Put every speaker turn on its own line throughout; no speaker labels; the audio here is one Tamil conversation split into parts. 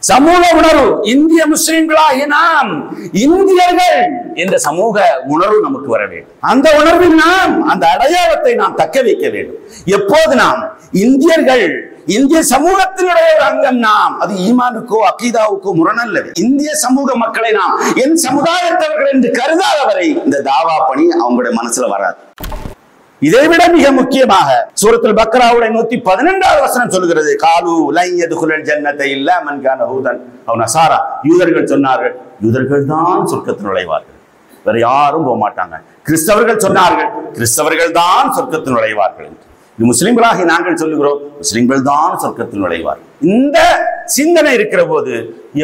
சமூக உணர்வு. இந்திய முஸ்லிம்களாகிய நாம் இந்தியர்கள் என்ற சமூக உணர்வு நமக்கு வர வேண்டும். அந்த உணர்வில் நாம் அந்த அடையாளத்தை நாம் தக்க வைக்க வேண்டும். எப்போது நாம் இந்தியர்கள், இந்திய சமூகத்தினுடைய ஒரு அங்கம் நாம், அது ஈமானுக்கோ அகீதாவுக்கோ முரணல்ல. இந்திய சமூக மக்களை நாம் என் சமுதாயத்தவர்கள் என்று கருதாதவரை இந்த தாவா பணி அவங்களுடைய மனசுல வராது. இதைவிட மிக முக்கியமாக சூரத்துல் பக்ராவுடைய 112வது வசனம் சொல்கிறது, காலு லை யதுகுல் ஜன்னத்தை இல்லா மன் கான ஹூதன் அவ் நஸாரா. யூதர்கள் சொன்னார்கள், யூதர்கள் தான் சொர்க்கத்தில் நுழைவார்கள், வேற யாரும் போக மாட்டாங்க. கிறிஸ்தவர்கள் சொன்னார்கள், கிறிஸ்தவர்கள் தான் சொர்க்கத்தில் நுழைவார்கள். இது முஸ்லிம்களாகி நாங்கள் சொல்லுகிறோம், முஸ்லிம்கள் தான் சொர்க்கத்தில் நுழைவார்கள். இந்த சிந்தனை இருக்கிற போது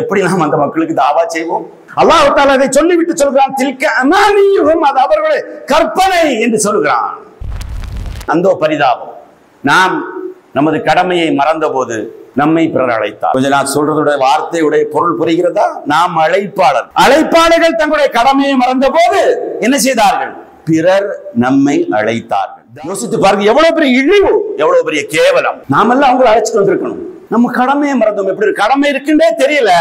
எப்படி நாம் அந்த மக்களுக்கு தாவா செய்வோம்? அல்லாஹ் தஆலா அதை சொல்லிவிட்டு சொல்கிறான், தில்க அமானியுஹும், அது அவர்களுடைய கற்பனை என்று சொல்கிறான். அந்த பரிதாபம். நாம் நமது கடமையை மறந்த போது நம்மை பிறர் அழைத்தார். கொஞ்சம் நான் சொல்றதுடைய வார்த்தையுடைய பொருள் புரிகிறதா? நாம் அழைப்பாளர்கள் தங்களுடைய கடமையை மறந்த போது என்ன செய்தார்கள்? பிறர் நம்மை அழைத்தார்கள். யோசித்து பாருங்க, எவ்வளவு பெரிய இழிவு, எவ்வளவு பெரிய கேவலம். நாமெல்லாம் அவங்களை அழைச்சிட்டு வந்திருக்கணும். நம்ம கடமையை மறந்தோம். எப்படி கடமை இருக்குன்னே தெரியல,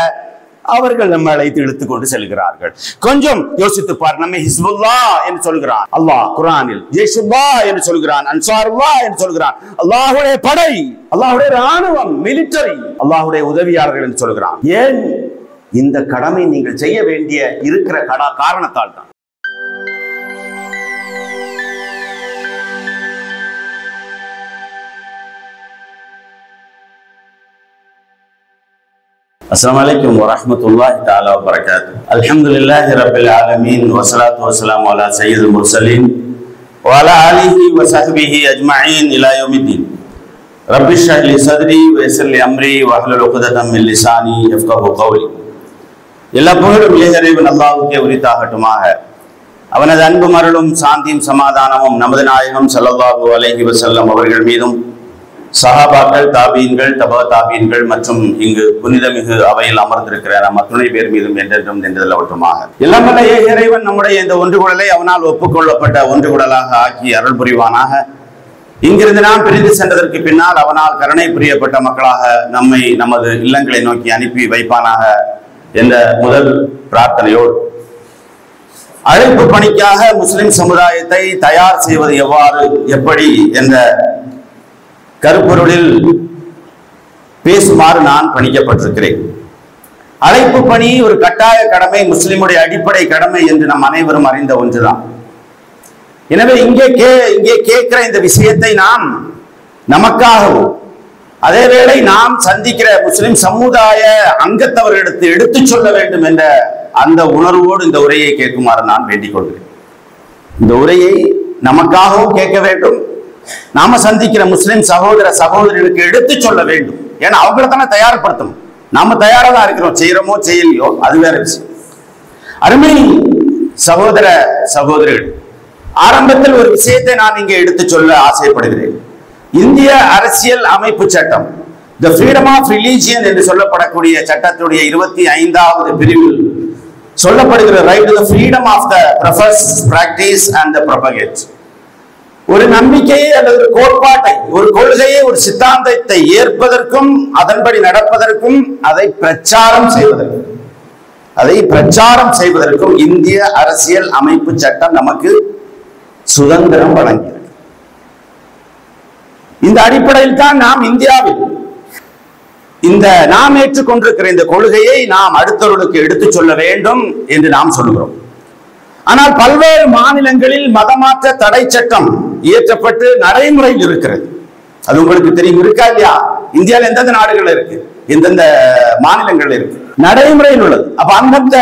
அவர்கள் நம்ம அழைத்து இழுத்துக் கொண்டு செல்கிறார்கள். கொஞ்சம் யோசித்து பார். நம்ம ஹிஸ்புல்லா என்று சொல்கிறான் அல்லாஹ் குர்ஆனில், ஜெய்ஷுல்லா என்று சொல்கிறான், அன்சாருல்லா என்று சொல்கிறான். அல்லாஹ்வுடைய படை, அல்லாஹ்வுடைய ராணுவம், மிலிட்டரி, அல்லாஹ்வுடைய உதவியாளர்கள் என்று சொல்கிறான். ஏன்? இந்த கடமை நீங்கள் செய்ய வேண்டிய இருக்கிற காரணத்தால் தான். السلام عليكم ورحمة الله تعالى وبركاته. الحمد لله رب العالمين والصلاة والسلام على سيد المرسلين وعلى آله وصحبه أجمعين إلى يوم الدين. رب اشرح لي صدري ويسر لي أمري واحلل عقدة من لساني يفقهوا قولي. எல்லா புகழும் இறைவன் அல்லாஹ்வுக்கே உரித்தாகட்டுமாக. அவனது அன்பும் அருளும் சாந்தியும் சமாதானமும் நமது நாயகம் ஸல்லல்லாஹு அலைஹி வஸல்லம் அவர்கள் மீதும், சஹாபாக்கள், தாபீன்கள், தபா தாபீன்கள் மற்றும் இங்கு புனிதமிகு அவையில் அமர்ந்திருக்கிற நம்ம துணை பேர் மீதும் என்றென்றும் நின்றதில் அவற்றுமாக. எல்லாம் வல்ல இறைவன் நம்முடைய இந்த ஒன்றுகுடலை அவனால் ஒப்புக்கொள்ளப்பட்ட ஒன்றுகுடலாக ஆக்கி அருள் புரிவானாக. இங்கிருந்து நாம் பிரிந்து சென்றதற்கு பின்னால் அவனால் கருணை புரியப்பட்ட மக்களாக நம்மை நமது இல்லங்களை நோக்கி அனுப்பி வைப்பானாக என்ற முதல் பிரார்த்தனையோடு, அழைப்பு பணிக்காக முஸ்லிம் சமுதாயத்தை தயார் செய்வது எவ்வாறு, எப்படி என்ற கருப்பொருளில் பேசுமாறு நான் பணிக்கப்பட்டிருக்கிறேன். அழைப்பு பணி ஒரு கட்டாய கடமை, முஸ்லிமுடைய அடிப்படை கடமை என்று நம் அனைவரும் அறிந்த ஒன்றுதான். எனவே இங்கே கேட்கிற இந்த விஷயத்தை நாம் நமக்காகவும், அதேவேளை நாம் சந்திக்கிற முஸ்லிம் சமுதாய அங்கத்தவர்களிடத்து எடுத்துச் சொல்ல வேண்டும் என்ற அந்த உணர்வோடு இந்த உரையை கேட்குமாறு நான் வேண்டிக் கொள்கிறேன். இந்த உரையை நமக்காகவும் கேட்க வேண்டும், நாம சந்திக்கிற முஸ்லிம் சகோதர சகோதரிகளுக்கு எடுத்து சொல்ல வேண்டும். ஏன்னா அவங்கள தானே தயார்படுத்தணும். நாம தயாரா தான் இருக்கிறோம், செய்யறோமோ செய்யலையோ அது வேற விஷயம். அருமை சகோதர சகோதரிகள், ஆரம்பத்தில் ஒரு விஷயத்தை நான் இங்கே எடுத்து சொல்ல ஆசைப்படுகிறேன். இந்திய அரசியல் அமைப்பு சட்டம், தி ஃப்ரீடம் ஆஃப் ரிலீஜியன் என்று சொல்லப்படக்கூடிய சட்டத்துடைய 25வது பிரிவில் சொல்லப்படுகிற right to the freedom of the profess, practice and the propagate. ஒரு நம்பிக்கையை அல்லது ஒரு கோட்பாட்டை, ஒரு கொள்கையை, ஒரு சித்தாந்தத்தை ஏற்பதற்கும் அதன்படி நடப்பதற்கும் அதை பிரச்சாரம் செய்வதற்கும் இந்திய அரசியல் அமைப்பு சட்டம் நமக்கு சுதந்திரம் வழங்கியது. இந்த அடிப்படையில் தான் நாம் இந்தியாவில் இந்த நாம் ஏற்றுக்கொண்டிருக்கிற இந்த கொள்கையை நாம் அடுத்தவர்களுக்கு எடுத்துச் சொல்ல வேண்டும் என்று நாம் சொல்லுகிறோம். ஆனால் பல்வேறு மாநிலங்களில் மதமாற்ற தடை சட்டம் இயற்றப்பட்டு நடைமுறையில் இருக்கிறது. அது உங்களுக்கு தெரியும், இருக்கா இல்லையா? இந்தியாவில் எந்தெந்த நாடுகள் இருக்கு, எந்தெந்த மாநிலங்கள் இருக்கு, நடைமுறையில் உள்ளது. அப்ப அந்தந்த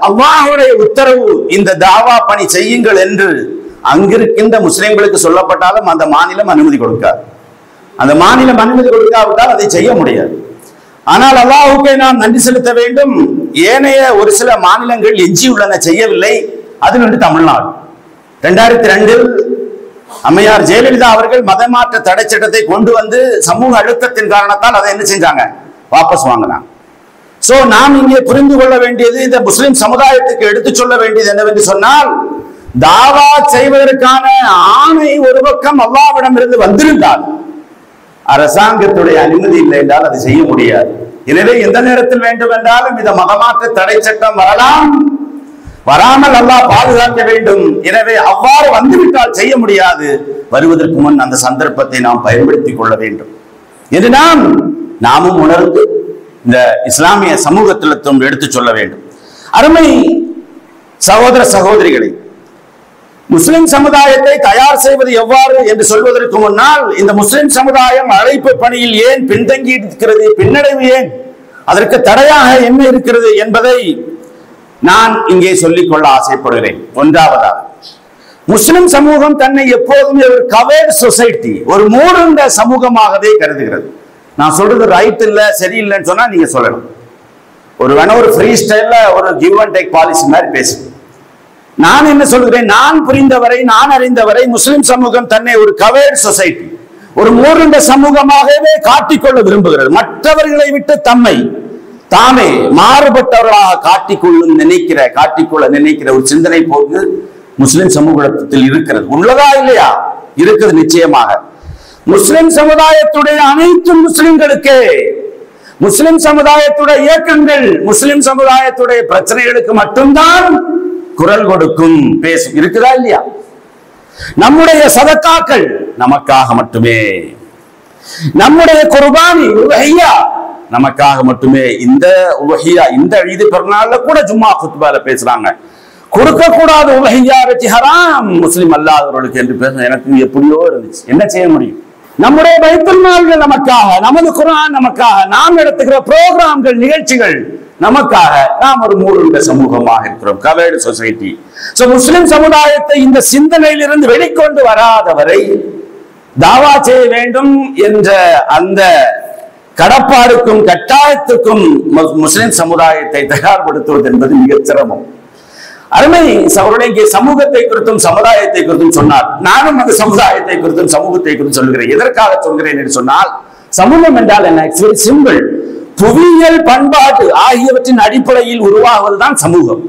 அல்லாஹ்வுடைய உத்தரவு இந்த தாவா பணி செய்யுங்கள் என்று அங்கிருக்கின்ற முஸ்லிம்களுக்கு சொல்லப்பட்டாலும் அந்த மாநிலம் அனுமதி கொடுக்காது. அந்த மாநிலம் அனுமதி கொடுக்காவிட்டால் அதை செய்ய முடியாது. ஆனால் அல்லாஹ்வுக்கே நாம் நன்றி செலுத்த வேண்டும், ஏனைய ஒரு சில மாநிலங்கள் எஞ்சியுள்ளன, செய்யவில்லை. அதில் ஒன்று தமிழ்நாடு. 2002 அம்மையார் ஜெயலலிதா அவர்கள் மதமாற்ற தடை சட்டத்தை கொண்டு வந்து சமூக அழுத்தத்தின் காரணத்தால் அதை என்ன செஞ்சாங்க, வாபஸ் வாங்கினாங்க. சோ நாம் இங்கே புரிந்து கொள்ள வேண்டியது, இந்த முஸ்லிம் சமுதாயத்துக்கு எடுத்து சொல்ல வேண்டியது என்னவென்று சொன்னால், தாவா செய்வதற்கான ஆணை ஒரு பக்கம் அல்லாஹ்விடம் இருந்து வந்திருந்தால், அரசாங்கத்துடைய அனுமதி இல்லை என்றால் அதை செய்ய முடியாது. எனவே எந்த நேரத்தில் வேண்டும் என்றாலும் இந்த மகமாற்ற தடை சட்டம் வரலாம், வராமல் அல்லாஹ் பாதுகாக்க வேண்டும். எனவே அவ்வாறு வந்துவிட்டால் செய்ய முடியாது. வருவதற்கு முன் அந்த சந்தர்ப்பத்தை நாம் பயன்படுத்திக் கொள்ள வேண்டும் என்று நாமும் உணர்ந்து இந்த இஸ்லாமிய சமூகத்திலும் எடுத்து சொல்ல வேண்டும். அருமை சகோதர சகோதரிகளை, முஸ்லிம் சமுதாயத்தை தயார் செய்வது எவ்வாறு என்று சொல்வதற்கு முன்னால் இந்த முஸ்லிம் சமுதாயம் அழைப்பு பணியில் ஏன் பின்தங்கி இருக்கிறது, பின்னடைவு ஏன், அதற்கு தடையாக என்ன இருக்கிறது என்பதை நான் இங்கே சொல்லிக்கொள்ள ஆசைப்படுகிறேன். ஒன்றாவதாக, முஸ்லிம் சமூகம் தன்னை எப்போதுமே ஒரு கவர்ட் சொசைட்டி, ஒரு மூடுண்ட சமூகமாகவே கருதுகிறது. நான் சொல்றது ரைட் இல்ல சரியில்லைன்னு சொன்னா நீங்க சொல்லணும். ஒரு ஃப்ரீ ஸ்டைல்ல ஒரு கிவ் அண்ட் டேக் பாலிசி மாதிரி பேசுங்க. நான் என்ன சொல்கிறேன், நான் புரிந்தவரை, நான் அறிந்தவரை முஸ்லிம் சமூகம் தன்னை ஒரு கவர்ட் சொசைட்டி, ஒரு மூடுண்ட சமூகமாகவே காட்டிக்கொள்ள விரும்புகிறது. மற்றவர்களை விட்டு தம்மை தாமே மாறுபட்டவர்களாக காட்டிக்கொள்ள நினைக்கிற ஒரு சிந்தனை போக்கு முஸ்லிம் சமூகத்தில் இருக்கிறது. உள்ளதா இல்லையா? இருக்குது நிச்சயமாக. முஸ்லிம் சமுதாயத்துடைய அனைத்து முஸ்லிம்களுக்கே, முஸ்லிம் சமுதாயத்துடைய இயக்கங்கள் முஸ்லிம் சமுதாயத்துடைய பிரச்சனைகளுக்கு மட்டும்தான் குரல் கொடுக்கும், பேசும். இருக்குதா இல்லையா? நம்முடைய சதக்காக்கள் நமக்காக மட்டுமே, நம்முடைய குர்பானி உலஹியா நமக்காக மட்டுமே. இந்த உலஹியா, இந்த ஈது பெருநாள்ல கூட ஜும்மா குத்பால பேசுறாங்க, கொடுக்க கூடாது உலஹியா வெற்றி ஹராம் முஸ்லிம் அல்லாதவர்களுக்கு என்று பேச எனக்கு எப்படியோ இருந்துச்சு. என்ன செய்ய முடியும்? நம்முடைய பைத்துல் மால்கள் நமக்காக, நமது குர்ஆன் நமக்காக, நாம் நடத்துகிற புரோகிராம்கள், நிகழ்ச்சிகள் நமக்காக. நாம் ஒரு மூடுண்ட சமூகமாக இருக்கிறோம், கவர்ட் சொசைட்டி. முஸ்லிம் சமுதாயத்தை இந்த சிந்தனையிலிருந்து வெளிக்கொண்டு வராதவரை தாவா செய்ய வேண்டும் என்ற அந்த கடப்பாடுக்கும் கட்டாயத்துக்கும் முஸ்லிம் சமுதாயத்தை தயார்படுத்துவது என்பது மிகச் சிரமம். அருமை சகோதரர்களே, சமூகத்தை குறித்தும் சமுதாயத்தை குறித்தும் சொன்னார். நானும் அந்த சமுதாயத்தை குறித்தும் சமூகத்தை குறித்தும் சொல்கிறேன். எதற்காக சொல்கிறேன் என்று சொன்னால், சமூகம் என்றால் என்ன? It's very simple. புவியியல், பண்பாடு ஆகியவற்றின் அடிப்படையில் உருவாகுவதுதான் சமூகம்.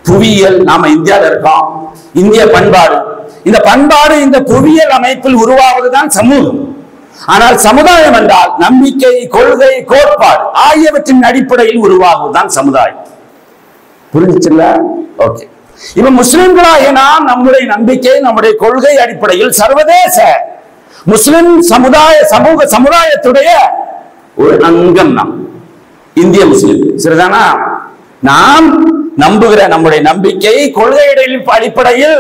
புவியியல், நாம இந்தியாவில் இருக்கோம், இந்திய பண்பாடு, இந்த பண்பாடு இந்த புவியியல் அமைப்பில் உருவாவதுதான் சமூகம். ஆனால் சமுதாயம் என்றால் நம்பிக்கை, கொள்கை, கோட்பாடு ஆகியவற்றின் அடிப்படையில் உருவாகுவதுதான் சமுதாயம். புரிஞ்சுச்சுல்ல? ஓகே. இப்ப முஸ்லிம்களாகிய நாம் நம்முடைய நம்பிக்கை, நம்முடைய கொள்கை அடிப்படையில் சர்வதேச முஸ்லிம் சமுதாயத்துடைய ஒரு அங்கம் நாம் இந்திய முஸ்லிம். சரிதானா? நாம் நம்புகிற நம்முடைய நம்பிக்கை, கொள்கை அடிப்படையில்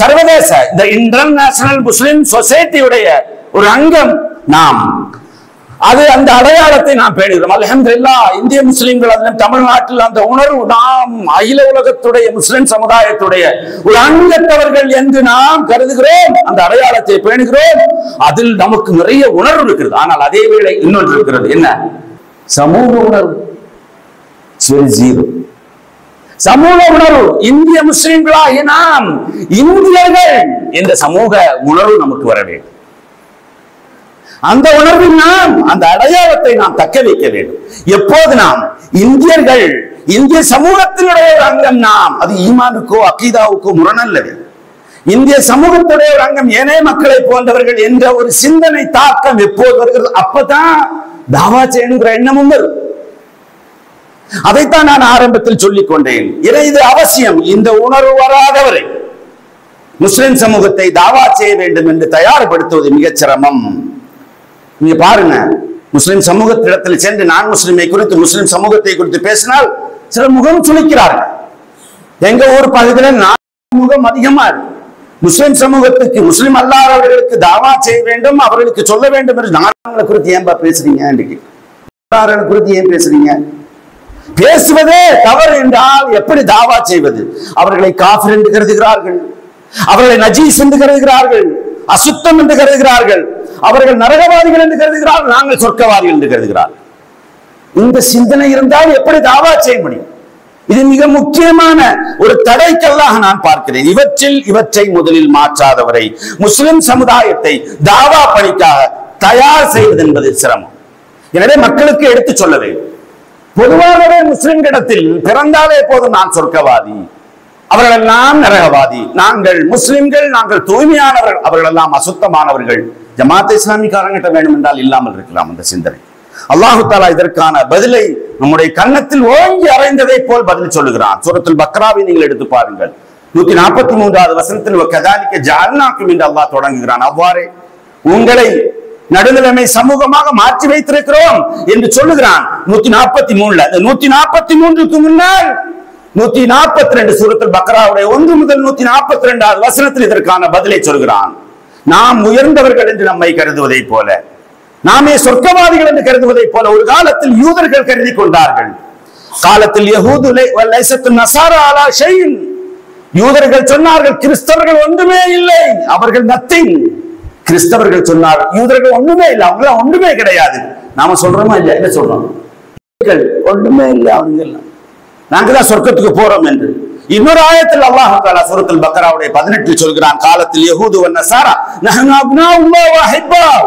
சர்வதேச இந்த இன்டர்நேஷனல் முஸ்லிம் சொசைட்டியுடைய ஒரு அங்கம் நாம். அது அந்த அடையாளத்தை நாம் பேணுகிறோம். அல்ஹம்துலில்லாஹ், இந்திய முஸ்லிம்கள், அதிலும் தமிழ்நாட்டில் அந்த உணர்வு, நாம் அகில உலகத்துடைய முஸ்லிம் சமுதாயத்துடைய ஒரு அங்கத்தவர்கள் என்று நாம் கருதுகிறோம். அந்த அடையாளத்தை பேணுகிறோம். அதில் நமக்கு நிறைய உணர்வு இருக்கிறது. ஆனால் அதே வேளை இன்னொன்று இருக்கிறது. என்ன? சமூக உணர்வு. சமூக உணர்வு. இந்திய முஸ்லிம்களாகிய நாம் இந்தியர்கள் என்ற சமூக உணர்வு நமக்கு வர வேண்டும். அந்த உணர்வில் நாம் அந்த அடையாளத்தை நாம் தக்க வைக்க வேண்டும். எப்போது நாம் இந்தியர்கள், இந்திய சமூகத்தினுடைய ஒரு அங்கம் நாம், அது ஈமானுக்கோ அகீதாவுக்கோ முரணல்லது. இந்திய சமூகத்துடைய ஒரு அங்கம், ஏனைய மக்களை போன்றவர்கள் என்ற ஒரு சிந்தனை தாக்கம் எப்போது வருகிறது, அப்பதான் தாவா செய்யணுங்கிற எண்ணமும் வரும். அதைத்தான் நான் ஆரம்பத்தில் சொல்லிக் கொண்டேன். இது அவசியம். இந்த உணர்வு வராதவரை முஸ்லிம் சமூகத்தை தாவா செய்ய வேண்டும் என்று தயார்படுத்துவது மிகச் சிரமம். நீங்க பாருங்க, முஸ்லிம் சமூகத்திடத்தில் சென்று நான் முஸ்லிமை குறித்து, முஸ்லிம் சமூகத்தை குறித்து பேசினால் சிலர் முகம் சுளிக்கிறார்கள். எங்க ஊர் பகுதியில் நான் முகம் அதிகமா இருக்கு. முஸ்லிம் சமூகத்துக்கு, முஸ்லிம் அல்லாதவர்களுக்கு தாவா செய்ய வேண்டும், அவர்களுக்கு சொல்ல வேண்டும் என்று நாடுகளை குறித்து ஏன்பா பேசுறீங்க? குறித்து ஏன் பேசுறீங்க? பேசுவதே தவறு என்றால் எப்படி தாவா செய்வது? அவர்களை காஃபிர் என்று கருதுகிறார்கள், அவர்களை நஜீஸ் என்று கருதுகிறார்கள், அசுத்தம் என்று கருதுகிறார்கள், அவர்கள் நரகவாதிகள் என்று கருதுகிறார்கள், நாங்கள் சொர்க்கவாதிகள் என்று கருதுகிறார்கள். இந்த சிந்தனை இருந்தால் எப்படி தாவா செய்ய முடியும்? இது மிக முக்கியமான ஒரு தடைக்கல்லாக நான் பார்க்கிறேன். இவற்றை முதலில் மாற்றாதவரை முஸ்லிம் சமுதாயத்தை தாவா பணிக்காக தயார் செய்வது என்பது சிரமம். எனவே மக்களுக்கு எடுத்து சொல்ல வேண்டும். பொதுவாகவே முஸ்லிம்களிடத்தில் பிறந்தாலே போதும் நான் சொர்க்கவாதி, அவர்கள் எல்லாம் நரகவாதி, நாங்கள் முஸ்லிம்கள், நாங்கள் தூய்மையானவர்கள், அவர்கள் எல்லாம் அசுத்தமானவர்கள். ஜமாத் இஸ்லாமிக்காரங்கிட்ட வேண்டும் என்றால் இல்லாமல் இருக்கலாம் அந்த சிந்தனை. அல்லாஹு தஆலா இதற்கான பதிலை நம்முடைய கன்னத்தில் ஓங்கி அறைந்ததை போல் பதில் சொல்லுகிறான். சூரத்துல் பக்ராவை நீங்கள் எடுத்து பாருங்கள். 143வது வசனத்தில் வகதாலிக ஜஅல்னாக்கும் என்று அல்லாஹ் தொடங்குகிறான். அவ்வாறே உங்களை நடுநிலைமை சமூகமாக மாற்றி வைத்திருக்கிறோம் என்று சொல்லுகிறான். 143ல 143க்கு முன்னால் 142 சூரத்துல் பக்ராவுடைய 1 முதல் 142வது வசனத்தில் இதற்கான பதிலை சொல்கிறான். நாம் உயர்ந்தவர்கள் என்று நம்மை கருதுவதை போல, நாமே சொர்க்கவாதிகள் என்று கருதுவதை போல ஒரு காலத்தில் யூதர்கள் கருதி கொண்டார்கள். காலத்தில் யஹூது லைஸத்து நஸாரா அலா ஷைஇன், யூதர்கள் சொன்னார்கள் கிறிஸ்தவர்கள் ஒன்றுமே இல்லை, அவர்கள் நத்திங். கிறிஸ்தவர்கள் சொன்னார் யூதர்கள் ஒண்ணுமே இல்லை, அவங்க ஒன்றுமே கிடையாது. நாம சொல்றோமா இல்ல? என்ன சொல்றோம்? ஒன்றுமே இல்லை, அவங்க எல்லாம் நாங்க தான் சொர்க்கத்துக்கு போறோம் என்று. இன்னொரு ஆயத்தில் அல்லாஹ் தஆலா சூரத்துல் பக்ராவுடைய 18 சொல்கிறான். காலத்தில் யஹூது வ நஸாரா நஹ்னு அப்னாஉல்லாஹ் வ அஹிப்பாஹு,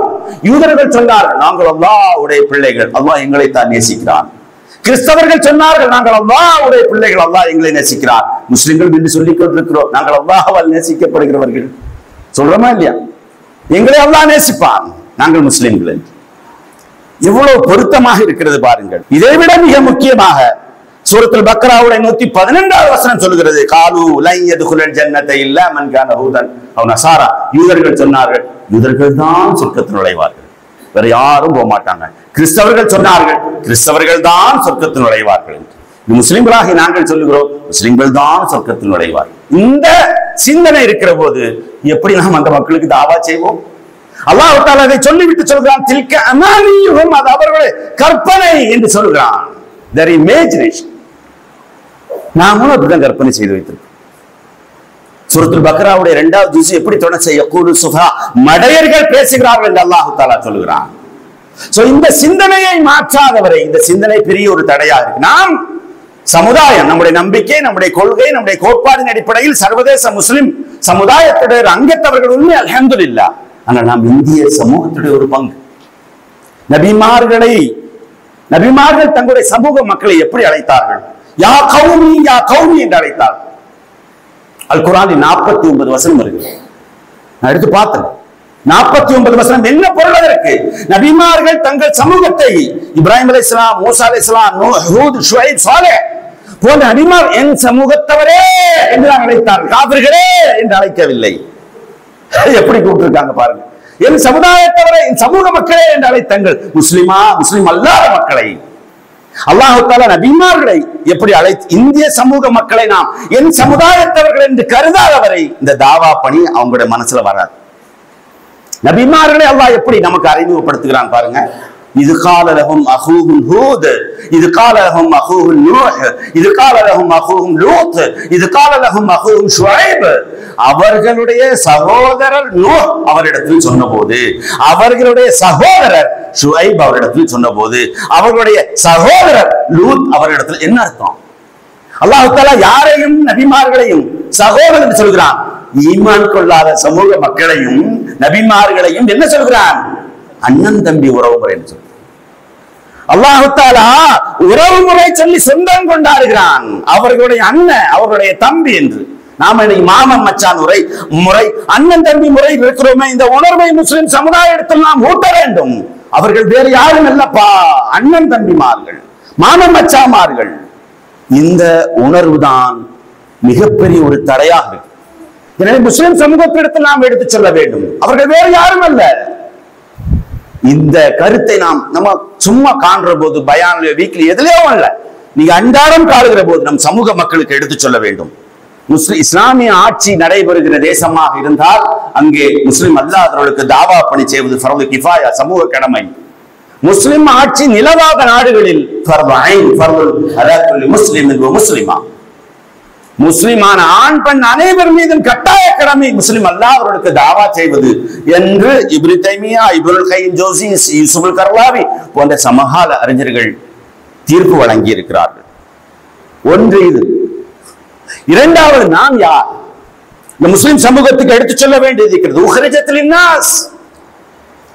யூதர்கள் சொன்னார்கள் நாங்கள் அல்லாஹ்வுடைய பிள்ளைகள், அல்லாஹ் எங்களை தான் நேசிக்கிறான். கிறிஸ்தவர்கள் சொன்னார்கள் நாங்கள் அல்லாஹ்வுடைய பிள்ளைகள், அல்லாஹ் எங்களை நேசிக்கிறார். முஸ்லிம்கள் என்று சொல்லிக் கொண்டிருக்கிறோம், நாங்கள் அல்லாஹ்வால் நேசிக்கப்படுகிறவர்கள். சொல்றோமா இல்லையா? எங்களை அல்லாஹ் நேசிப்பான், நாங்கள் முஸ்லிம்கள். எவ்வளவு பொருத்தமாக இருக்கிறது பாருங்கள். இதைவிட மிக முக்கியமாக சூரத்துல் பக்ராவுடைய 112வது வசனம் சொல்கிறது, காலு லன் யதுகுல் ஜன்னத இல்லா மன் கான ஹூதன் அவ் நஸாரா, யூதர்கள் சொன்னார்கள் யூதர்கள் தான் சொர்க்கத்தில் நுழைவார்கள், வேற யாரும் போக மாட்டாங்க. கிறிஸ்தவர்கள் சொன்னார்கள் கிறிஸ்தவர்கள் தான் சொர்க்கத்தில் நுழைவார்கள் என்று. முஸ்லிம்களாகி நாங்கள் சொல்லுகிறோம் முஸ்லிம்கள் தான் சொர்க்கத்தில் நுழைவார்கள். இந்த சிந்தனை இருக்கிற போது எப்படி நாம் அந்த மக்களுக்கு தாவா செய்வோம்? அல்லாஹ் தஆலா அதை சொல்லிவிட்டு சொல்கிறான், தில்க அமானியுஹும், அது அவர்களுடைய கற்பனை என்று சொல்கிறான். their imagination. நாமும் அப்படிதான் கற்பனை செய்து வைத்திருக்கோம். சூரத்துல் பக்ராவுடைய 2வது ஜுஸ் எப்படி தொடங்க யகூலு சுஃபா, மடையர்கள் பேசுகிறார்கள் என்று அல்லாஹ் தஆலா சொல்கிறான். சோ இந்த சிந்தனையை மாற்றாதவரை இந்த சிந்தனை பெரிய ஒரு தடையா இருக்கு. நாம் சமுதாயம், நம்முடைய நம்பிக்கை, நம்முடைய கொள்கை, நம்முடைய கோட்பாடின் அடிப்படையில் சர்வதேச முஸ்லிம் சமுதாயத்துடைய அங்கத்தவர்கள் உண்மை அல்ஹம்துலில்லாஹ். ஆனால் நாம் இந்திய சமூகத்துடைய ஒரு பங்கு. நபிமார்கள் தங்களுடைய சமூக மக்களை எப்படி அழைத்தார்கள்? யா கௌமி யா கௌமி என்று அழைத்தார்கள். அல் குர்ஆனில் 49 வசனம் வருகிறது. நான் எடுத்து பார்த்தேன். 49 வசனம் என்ன பொருள் அதற்கு? நபிமார்கள் தங்கள் சமூகத்தை இப்ராஹிம் அலைஹிஸ்ஸலாம், மூசா அலைஹிஸ்ஸலாம், நூஹ், ஹூத், ஷுஐப், சாலிஹ் போன்ற நபிமார் என் சமூகத்தவரே என்று அழைத்தார்கள், காபிர்களே என்று அழைக்கவில்லை. எப்படி கூப்பிட்டிருக்காங்க பாருங்க. என் சமுதாயத்தவரை, என் சமூக மக்களே என்று அழைத்தங்கள். முஸ்லிம் அல்லாத மக்களை அல்லாஹ் தஆலா நபிமார்களை எப்படி அழைத்து, இந்திய சமூக மக்களை நாம் என் சமுதாயத்தவர்கள் என்று கருதாதவரை இந்த தாவா பணி அவங்களுடைய மனசுல வராது. நபிமார்களை அல்லாஹ் எப்படி நமக்கு அறிமுகப்படுத்துகிறான் பாருங்க. இது கால லஹும் அஹூஹும் ஹூத், இது கால லஹும் அஹூஹும் நூஹ், இது கால லஹும் அஹூஹும் லூத், இது கால லஹும் அஹூஹும் ஷுஐப். அவர்களுடைய சகோதரர் நூஹ் அவரிடத்தில் சொன்னபோது, அவர்களுடைய சகோதரர் ஷுஐப் அவரிடத்தில் சொன்னபோது, அவர்களுடைய சகோதரர் லூத் அவரிடத்தில். என்ன அர்த்தம்? அல்லாஹ் தஆலா யாரையும் நபிமார்களையும் சகோதரர் என்று சொல்கிறான். ஈமான் கொள்ளாத சமூக மக்களையும் நபிமார்களையும் என்ன சொல்கிறான்? அண்ணன் தம்பி உறவு முறை என்று சொல்கிறான். அல்லாஹ் தஆலா உறவு முறை சொல்லி சொந்தம் கொண்டாடுகிறான். அவர்களுடைய அண்ணன், அவர்களுடைய தம்பி என்று. நாம இன்னைக்கு மாமன் மச்சான் முறை அண்ணன் தம்பி முறை இருக்கிறோமே, இந்த உணர்வை முஸ்லிம் சமுதாயத்தில் நாம் ஊட்ட வேண்டும். அவர்கள் வேறு யாரும் அல்லப்பா, அண்ணன் தம்பிமார்கள், மாமன் மச்சாமார்கள். இந்த உணர்வு தான் மிகப்பெரிய ஒரு தடையாக இருக்கு. எனவே முஸ்லிம் சமூகத்திடத்தில் நாம் எடுத்து செல்ல வேண்டும். அவர்கள் வேறு யாரும் அல்ல. இந்த கருத்தை நம்ம சும்மா காண்ற போது, பயான்ல, வீக்லி எதுலயோ அல்ல, நீங்க அன்றாடம் காணுகிற போது நம் சமூக மக்களுக்கு எடுத்து சொல்ல வேண்டும். இஸ்லாமிய ஆட்சி நடைபெறுகிற தேசமாக இருந்தால் அங்கே முஸ்லிம் அல்லாதவர்களுக்கு தாவா பணி செய்வது ஃபர்து கிஃபாயா, சமூக கடமை. முஸ்லிம் ஆட்சி நிலவாத நாடுகளில் ஃபர்து ஐன், ஃபர்துல் அலா குல்லி முஸ்லிமின் வ முஸ்லிமா, முஸ்லிமான ஆண் பெண் அனைவர் மீதும் கட்டாய கடமை முஸ்லிம் அல்லாதவர்களுக்கு தாவா செய்வது என்று இப்னு தைமியா, இப்னுல் கையிம் ஜௌஸி, யூசுஃபுல் கர்லாவி போன்ற சமகால அறிஞர்கள் தீர்ப்பு வழங்கி இருக்கிறார்கள். ஒன்று இது. இரண்டாவது, நாம் யார்? இந்த முஸ்லிம் சமூகத்துக்கு எடுத்து சொல்ல வேண்டியது இருக்கிறது. உஹ்ரிஜத் லின்னாஸ்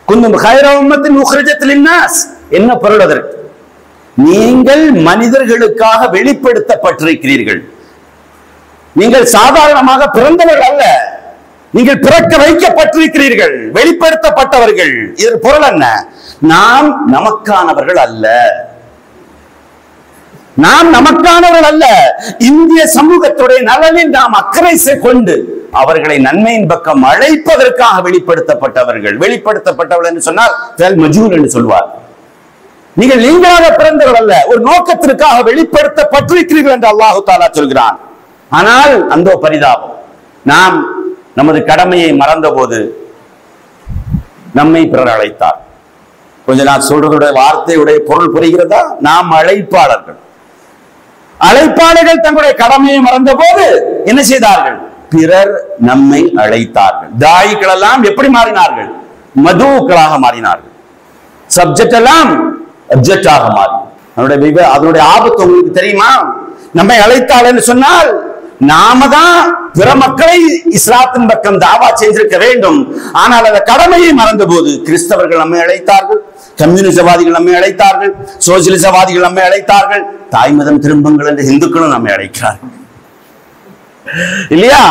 குந்தும் கைர உம்மத்தின் உஹ்ரிஜத் லின்னாஸ். என்ன பொருள் அதற்கு? நீங்கள் மனிதர்களுக்காக வெளிப்படுத்தப்பட்டிருக்கிறீர்கள். நீங்கள் சாதாரணமாக பிறந்தவர்கள் அல்ல. நீங்கள் பிறக்க வைக்கப்பட்டிருக்கிறீர்கள், வெளிப்படுத்தப்பட்டவர்கள். இதன் பொருள் என்ன? நாம் நமக்கானவர்கள் அல்ல. நாம் நமக்கானவர்கள் அல்ல. இந்திய சமூகத்துடைய நலனில் நாம் அக்கறை கொண்டு அவர்களை நன்மையின் பக்கம் அழைப்பதற்காக வெளிப்படுத்தப்பட்டவர்கள். வெளிப்படுத்தப்பட்டவர்கள் என்று சொன்னால் மஜூர் என்று சொல்வார். நீங்கள் நீங்களாக பிறந்தவர்கள் அல்ல, ஒரு நோக்கத்திற்காக வெளிப்படுத்தப்பட்டிருக்கிறீர்கள் என்று அல்லாஹு தஆலா சொல்கிறான். ஆனால் அந்த பரிதாபம், நாம் நமது கடமையை மறந்த போது நம்மை பிறர் அழைத்தார். கொஞ்ச நாள் சொல்றதுடைய வார்த்தையுடைய பொருள் புரிகிறதா? நாம் அழைப்பாளர்கள். அழைப்பாளர்கள் தங்களுடைய கடமையை மறந்த போது என்ன செய்தார்கள்? பிறர் நம்மை அழைத்தார்கள். தாயிகள் எல்லாம் எப்படி மாறினார்கள்? மதுக்களாக மாறினார்கள். சப்ஜெக்ட் எல்லாம் அப்ஜெக்டாக மாறி. அதனுடைய ஆபத்து உங்களுக்கு தெரியுமா? நம்மை அழைத்தாள் என்று சொன்னால் நாம தான் பிற மக்களை இஸ்லாத்தின் பக்கம் தாவா செஞ்சிருக்க வேண்டும். ஆனால் அந்த கடமையை மறந்த போது கிறிஸ்தவர்கள் நம்மை அழைத்தார்கள், கம்யூனிசவாதிகள் நம்மை அழைத்தார்கள், சோசியலிசவாதிகள் நம்மை அழைத்தார்கள், தாய் மதம் திரும்புங்கள் என்று இந்துக்களும் நம்மை அழைக்கிறார்கள். இல்லையா?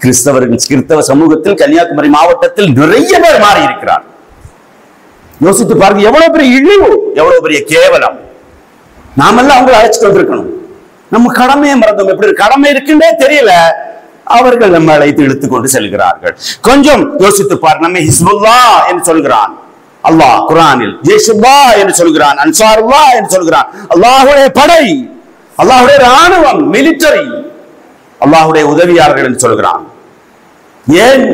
கிறிஸ்தவ சமூகத்தில் கன்னியாகுமரி மாவட்டத்தில் நிறைய பேர் மாறி இருக்கிறார். யோசித்து பாருங்க, எவ்வளவு பெரிய இழிவு, எவ்வளவு பெரிய கேவலம். நாமெல்லாம் அவங்களை அழைச்சிட்டு வந்திருக்கணும். நம்ம கடமையை மறந்தோம். எப்படி கடமை இருக்குன்னே தெரியல, அவர்கள் நம்ம அழைத்து இழுத்துக்கொண்டு செல்கிறார்கள். கொஞ்சம் யோசித்து பார். நம்ம ஹிஸ்புல்லா என்று சொல்கிறான் அல்லாஹ் குர்ஆனில், ஜெய்ஷுல்லா என்று சொல்கிறான், அன்சாருல்லா என்று சொல்கிறான். அல்லாஹ்வுடைய படை, அல்லாஹ்வுடைய ராணுவம், மிலிட்டரி, அல்லாஹ்வுடைய உதவியாளர்கள் என்று சொல்கிறான். ஏன்?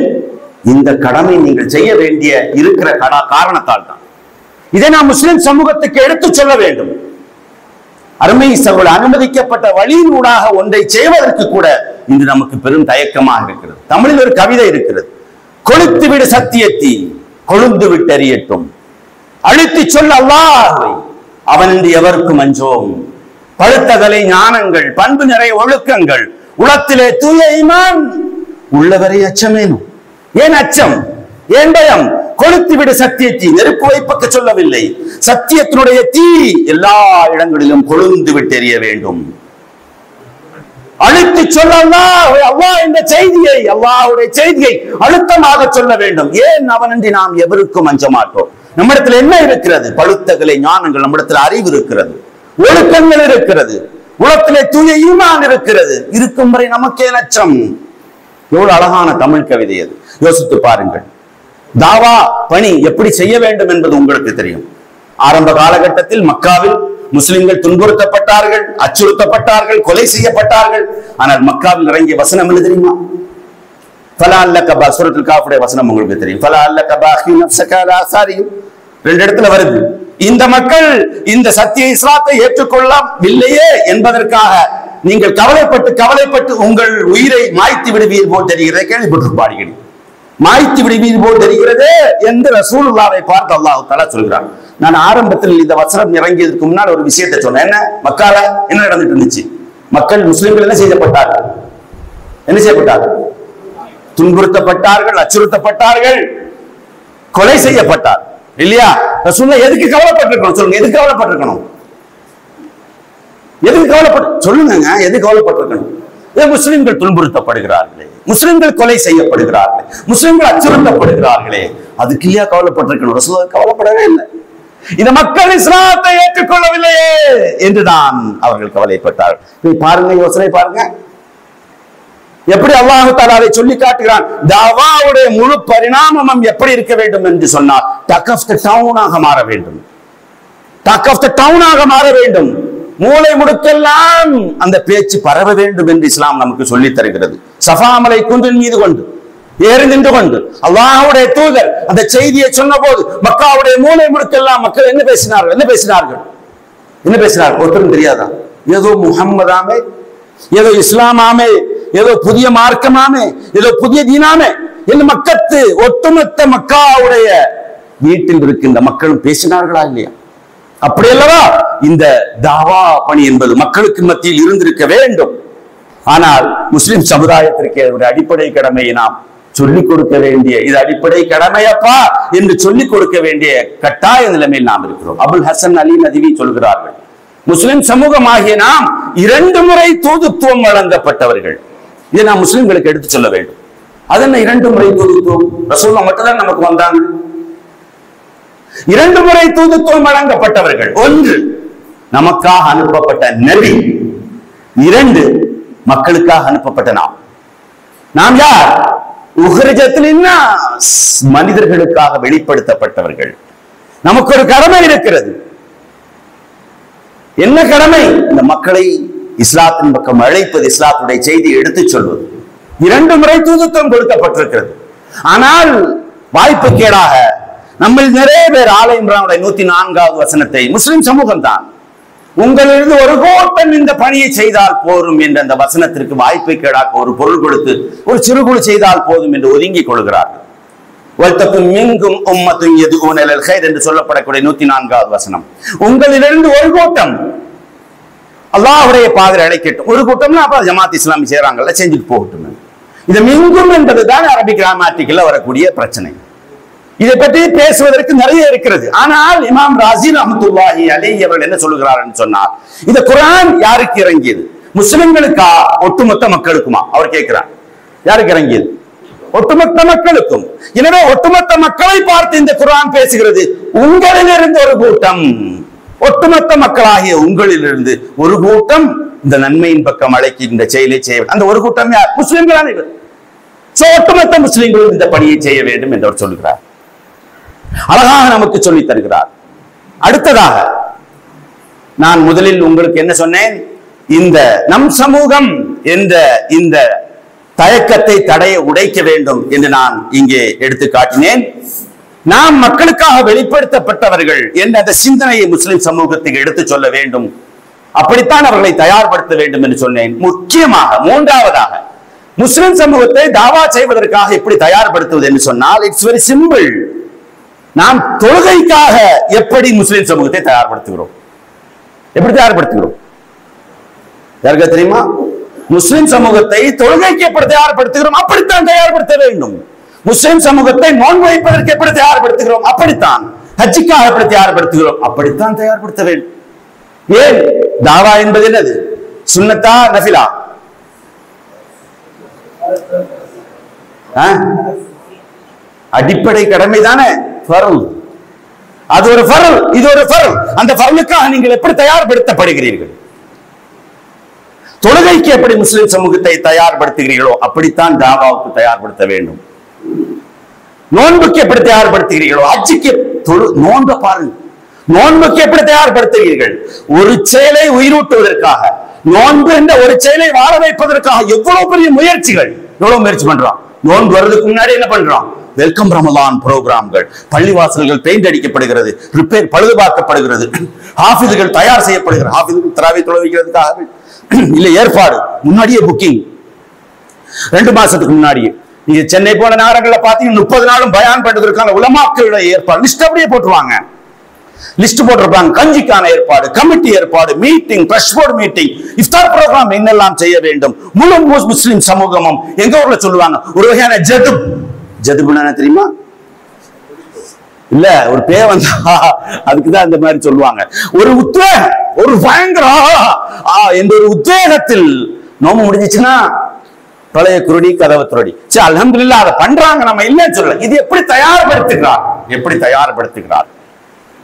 இந்த கடமை நீங்கள் செய்ய வேண்டிய இருக்கிற காரணத்தால் தான். இதை நாம் முஸ்லிம் சமூகத்துக்கு எடுத்து சொல்ல வேண்டும். அருமை சகோதரர்களே, அனுமதிக்கப்பட்ட வழியினூடாக ஒன்றை செய்வதற்கு கூட இன்று நமக்கு பெரும் தயக்கமாக இருக்கிறது. தமிழில் ஒரு கவிதை இருக்கிறது, கொளுத்து விடு சத்தியத்தை கொழுந்து விட்டு எறியட்டும், அழுத்தி சொல்ல அல்லாஹ்வை அவனின்றி எவருக்கும் அஞ்சோம், பழுத்தகலை ஞானங்கள் பண்பு நிறைய ஒழுக்கங்கள் உளத்திலே தூய ஈமான் உள்ளவரை அச்சமேனும். ஏன் அச்சம்? ஏன் பயம்? கொளுத்து விடு சத்தியத்தை, நெருப்பு வைப்பக்க சொல்லவில்லை. சத்தியத்தினுடைய தீ எல்லா இடங்களிலும் கொழுந்து விட்டு எறிய வேண்டும். அழுத்தி சொல்ல அல்லாஹ் என்ற செய்தியை, அல்லாஹ்வுடைய செய்தியை அழுத்தமாக சொல்ல வேண்டும். ஏன்? அவனின்றி நாம் எவருக்கும் அஞ்ச மாட்டோம். நம்மிடத்தில் என்ன இருக்கிறது? பழுத்தகலை ஞானங்கள், நம்மிடத்தில் அறிவு இருக்கிறது, ஒழுக்கங்கள் இருக்கிறது, உலகத்திலே தூய ஈமான் இருக்கிறது. இருக்கும் வரை நமக்கே அச்சம். எவ்வளவு அழகான தமிழ் கவிதை அது. யோசித்து பாருங்கள். தாவா பணி எப்படி செய்ய வேண்டும் என்பது உங்களுக்கு தெரியும். ஆரம்ப காலகட்டத்தில் மக்காவில் முஸ்லிம்கள் துன்புறுத்தப்பட்டார்கள், அச்சுறுத்தப்பட்டார்கள், கொலை செய்யப்பட்டார்கள். ஆனால் மக்காவில் இறங்கிய வசனம் என்ன தெரியுமா? ஃபலா அல்லக சூரத்துல் காஃபுடைய வசனம் உங்களுக்கு தெரியும். ஃபலா அல்லக பாஹி நஃப்ஸக அலா ஆசாரிஹிம். ரெண்டு இடத்துல வருது. இந்த மக்கள் இந்த சத்திய இஸ்லாத்தை ஏற்றுக்கொள்ளவில்லையே என்பதற்காக நீங்கள் கவலைப்பட்டு உங்கள் உயிரை மாய்த்து விடுவீர் போல் தெரிகிறதை கேள்விப்பட்டிருப்பார்கள். மாய்த்து விடுவீர் போல் தெரிகிறது என்று ரசூலுல்லாஹ்வை பார்த்து அல்லாஹ் தஆலா சொல்கிறார். நான் ஆரம்பத்தில் இந்த வசனம் இறங்கியதற்கு முன்னால் ஒரு விஷயத்தை சொன்னேன். என்ன? மக்கால என்ன நடந்துட்டு இருந்துச்சு? மக்கள் முஸ்லிம்கள் என்ன செய்யப்பட்டார்கள்? என்ன செய்யப்பட்டார்கள்? துன்புறுத்தப்பட்டார்கள், அச்சுறுத்தப்பட்டார்கள், கொலை செய்யப்பட்டார். இல்லையா? ரசூலுல்லாஹ் எதுக்கு கவலைப்பட்டிருக்கணும்? சொல்லுங்க, எதுக்கு கவலைப்பட்டிருக்கணும்? எதுக்கு கவலைப்பட்டு சொல்லுங்க, எதுக்கு கவலைப்பட்டிருக்கணும்? முஸ்லிம்கள் துன்புறுத்தப்படுகிறார்களே, முஸ்லிம்கள் கொலை செய்யப்படுகிறார்களே, முஸ்லிம்கள் அச்சுறுத்தப்படுகிறார்களே, அதுக்கு இல்லையா கவலைப்பட்டிருக்கணும்? ரசூலுல்லாஹ் கவலைப்படவே இல்லை. இந்த மக்கள் இஸ்லாத்தை ஏற்றுக்கொள்ளவில்லையே என்றுதான் அவர்கள் கவலைப்பட்டார்கள். பாருங்க, யோசனை பாருங்க, எப்படி அல்லாஹ் தஆலா அதை சொல்லி காட்டுகிறான். தாவாவுடைய முழு பரிணாமம் எப்படி இருக்க வேண்டும் என்று சொன்னார். டாக் ஆஃப் தி டவுனாக மாற வேண்டும். டாக் ஆஃப் தி டவுனாக மாற வேண்டும். மூளை முடுக்கெல்லாம் அந்த பேச்சு பரவ வேண்டும் என்று இஸ்லாம் நமக்கு சொல்லி தருகிறது. சஃபாமலை குன்றின் மீது கொண்டு ஏறி நின்று கொண்டு அல்லாஹ்வுடைய தூதர் அந்த செய்தியை சொன்ன போது மக்காவுடைய மூளை முடுக்கெல்லாம் மக்கள் என்ன பேசினார்கள்? ஒருத்தரும் தெரியாதா? ஏதோ முஹம்மதாமே, ஏதோ இஸ்லாமாமே, ஏதோ புதிய மார்க்கமாமே, ஏதோ புதிய தீனாமே என்று மக்கத்து ஒட்டுமொத்த மக்காவுடைய வீட்டில் இருக்கின்ற மக்களும் பேசினார்களா இல்லையா? அப்படி அல்லவா இந்த தாவா பணி என்பது மக்களுக்கு மத்தியில் இருந்திருக்க வேண்டும். ஆனால் முஸ்லிம் சமுதாயத்திற்கு ஒரு அடிப்படை கடமையை நாம் சொல்லிக் கொடுக்க வேண்டிய, இது அடிப்படை கடமையப்பா என்று சொல்லிக் கொடுக்க வேண்டிய கட்டாய நிலைமையில் நாம் இருக்கிறோம். அபுல் ஹசன் அலி நதிவி சொல்கிறார்கள், முஸ்லிம் சமூகமாகிய நாம் 2 முறை தூதுத்துவம் வழங்கப்பட்டவர்கள். இதை நாம் முஸ்லிம்களுக்கு எடுத்து சொல்ல வேண்டும். அதனை 2 முறை தூதுத்துவம் ரசூலுல்லாஹ் மட்டும்தான் நமக்கு வந்தாங்க. 2 முறை தூதுத்துவம் வழங்கப்பட்டவர்கள். 1 நமக்காக அனுப்பப்பட்ட நபி, 2 மக்களுக்காக அனுப்பப்பட்ட நாம் யார்? உஹ்ரிஜத்லின்னா மனிதர்களுக்காக வெளிப்படுத்தப்பட்டவர்கள். நமக்கு ஒரு கடமை இருக்கிறது. என்ன கடமை? இந்த மக்களை இஸ்லாத்தின் பக்கம் அழைப்பது, இஸ்லாத்துடைய செய்தியை எடுத்துச் சொல்வது. 2 முறை தூதுத்துவம் கொடுக்கப்பட்டிருக்கிறது. ஆனால் வாய்ப்பு கேடாக நம்ம நிறைய பேர் ஆல இம்ரானுடைய 104வது வசனத்தை, முஸ்லிம் சமூகம் தான், உங்களிலிருந்து ஒரு கூட்டம் இந்த பணியை செய்தால் போதும் என்ற அந்த வசனத்திற்கு வாய்ப்பை கேடாக ஒரு பொருள் கொடுத்து ஒரு சிறுகுழு செய்தால் போதும் என்று ஒதுங்கிக் கொள்கிறார்கள். என்று சொல்லப்படக்கூடிய 104வது வசனம், உங்களிலிருந்து ஒரு கூட்டம் அல்லாஹ்வுடைய பாதையில் அழைக்கட்டும். ஒரு கூட்டம்னா அப்ப ஜமாத் இஸ்லாமி செய்யறாங்கல்ல, செஞ்சுட்டு போகட்டும். இது மிங்கும் என்பதுதான் அரபிக் கிராமட்டிக்கல்ல வரக்கூடிய பிரச்சனை. இதை பற்றி பேசுவதற்கு நிறைய இருக்கிறது. ஆனால் இமாம் ராஸி ரஹ்மத்துல்லாஹி அலைஹி அவர்கள் என்ன சொல்கிறார்கள் சொன்னார், இந்த குர்ஆன் யாருக்கு இறங்கியது? முஸ்லிம்களுக்கா ஒட்டுமொத்த மக்களுக்குமா? அவர் கேட்கிறார். யாருக்கு இறங்கியது? ஒட்டுமொத்த மக்களுக்கும். எனவே ஒட்டுமொத்த மக்களை பார்த்து இந்த குர்ஆன் பேசுகிறது. உங்களிலிருந்து ஒரு கூட்டம், ஒட்டுமொத்த மக்களாகிய உங்களிலிருந்து ஒரு கூட்டம் இந்த நன்மையின் பக்கம் அழைக்கின்ற செயலை செய்ய, அந்த ஒரு கூட்டம் யார்? முஸ்லிம்கள் அனைவர். ஒட்டுமொத்த முஸ்லிம்களும் இந்த பணியை செய்ய வேண்டும் என்று அவர் சொல்கிறார். அழகாக நமக்கு சொல்லித் தருகிறார். அடுத்ததாக நான் முதலில் உங்களுக்கு என்ன சொன்னேன்? இந்த நம் சமூகம் என்ற இந்த தயக்கத்தை தடைய உடைக்க வேண்டும் என்று நான் இங்கே எடுத்து காட்டினேன். நாம் மக்களுக்காக வெளிப்படுத்தப்பட்டவர்கள் என்ற அந்த சிந்தனையை முஸ்லிம் சமூகத்துக்கு எடுத்து சொல்ல வேண்டும். அப்படித்தான் அவர்களை தயார்படுத்த வேண்டும் என்று சொன்னேன். முக்கியமாக 3வதாக முஸ்லிம் சமூகத்தை தாவா செய்வதற்காக எப்படி தயார்படுத்துவது என்று சொன்னால், இட்ஸ் வெரி சிம்பிள். நாம் தொழுகைக்காக எப்படி முஸ்லிம் சமூகத்தை தயார்படுத்துகிறோம்? எப்படி தயார்படுத்துகிறோம்? யாருக்கு தெரியுமா? முஸ்லிம் சமூகத்தை தொழுகைக்கு எப்படி தயார்படுத்துகிறோம்? அப்படித்தான் தயார்படுத்த வேண்டும். முஸ்லிம் சமூகத்தை நோன்பு வைப்பதற்கு எப்படி தயார்படுத்துகிறோம்? அப்படித்தான். ஹஜ்ஜுக்காக எப்படி தயார்படுத்துகிறோம்? அப்படித்தான் தயார்படுத்த வேண்டும். ஏன்? தாவா என்பது என்னது? சுன்னத்தா நஃபிலா? அடிப்படை கடமை தானே, ஃபர்ல். அது ஒரு ஃபர்ல், இது ஒரு ஃபர்ல். அந்த ஃபர்லுக்காக நீங்கள் எப்படி தயார்படுத்தப்படுகிறீர்கள்? தொழுகைக்கு எப்படி முஸ்லிம் சமூகத்தை தயார்படுத்துகிறீர்களோ அப்படித்தான் தாவாவுக்கு தயார்படுத்த வேண்டும். நோன்புக்கு எப்படி தயார்படுத்துகிறீர்களோ, ஹஜ்ஜுக்கு நோன்பை பாருங்க, நோன்புக்கு எப்படி தயார்படுத்துகிறீர்கள்? ஒரு செயலை உயிரூட்டுவதற்காக, நோன்பு என்ற ஒரு செயலை வாழ வைப்பதற்காக எவ்வளவு பெரிய முயற்சிகள், எவ்வளவு முயற்சி பண்றோம். நோன்பு வர்றதுக்கு முன்னாடி என்ன பண்றோம்? வெல்கம் ரமலான் புரோகிராம்கள், பள்ளிவாசல்கள் பெயிண்ட் அடிக்கப்படுகிறது, ரிப்பேர் பழுதுபார்க்கப்படுகிறது, ஹாஃபிதுகள் தயார் செய்யப்படுகிறது. ஹாஃபிதுகள் தராவி தொழுவிக்கிறதுக்காக இல்ல ஏற்பாடு, முன்னாடியே புக்கிங், 2 மாசத்துக்கு முன்னாடியே. நீங்க சென்னை போன நகரங்களில் பாத்தீங்கன்னா 30 நாளும் பயான் பண்றதுக்கான உலமாக்களுடைய ஏற்பாடு லிஸ்ட் அப்படியே போட்டுருவாங்க. லிஸ்ட் போட்டிருப்பாங்க. கஞ்சிக்கான ஏற்பாடு, கமிட்டி ஏற்பாடு, மீட்டிங், பிரஷ் போர்டு மீட்டிங், இஃப்தார் ப்ரோக்ராம் என்னெல்லாம் செய்ய வேண்டும். முழு முஸ்லிம் சமூகமும் எங்க ஊர்ல சொல்லுவாங்க ஒரு வகையான ஜதுப். ஜதுப்னா தெரியுமா? இல்ல ஒரு பேர் வந்தா அதுக்குதான் இந்த மாதிரி சொல்லுவாங்க. ஒரு உத்வேகம், ஒரு பயங்கர எந்த ஒரு உத்வேகத்தில் நோம்பு முடிஞ்சிச்சுன்னா பழைய குருடி கதவை துரடி. சரி, அல்ஹம்துலில்லாஹ் அதை பண்றாங்க, நம்ம இல்லைன்னு சொல்லல. இது எப்படி தயார்படுத்துகிறார்? எப்படி தயார்படுத்துகிறார்?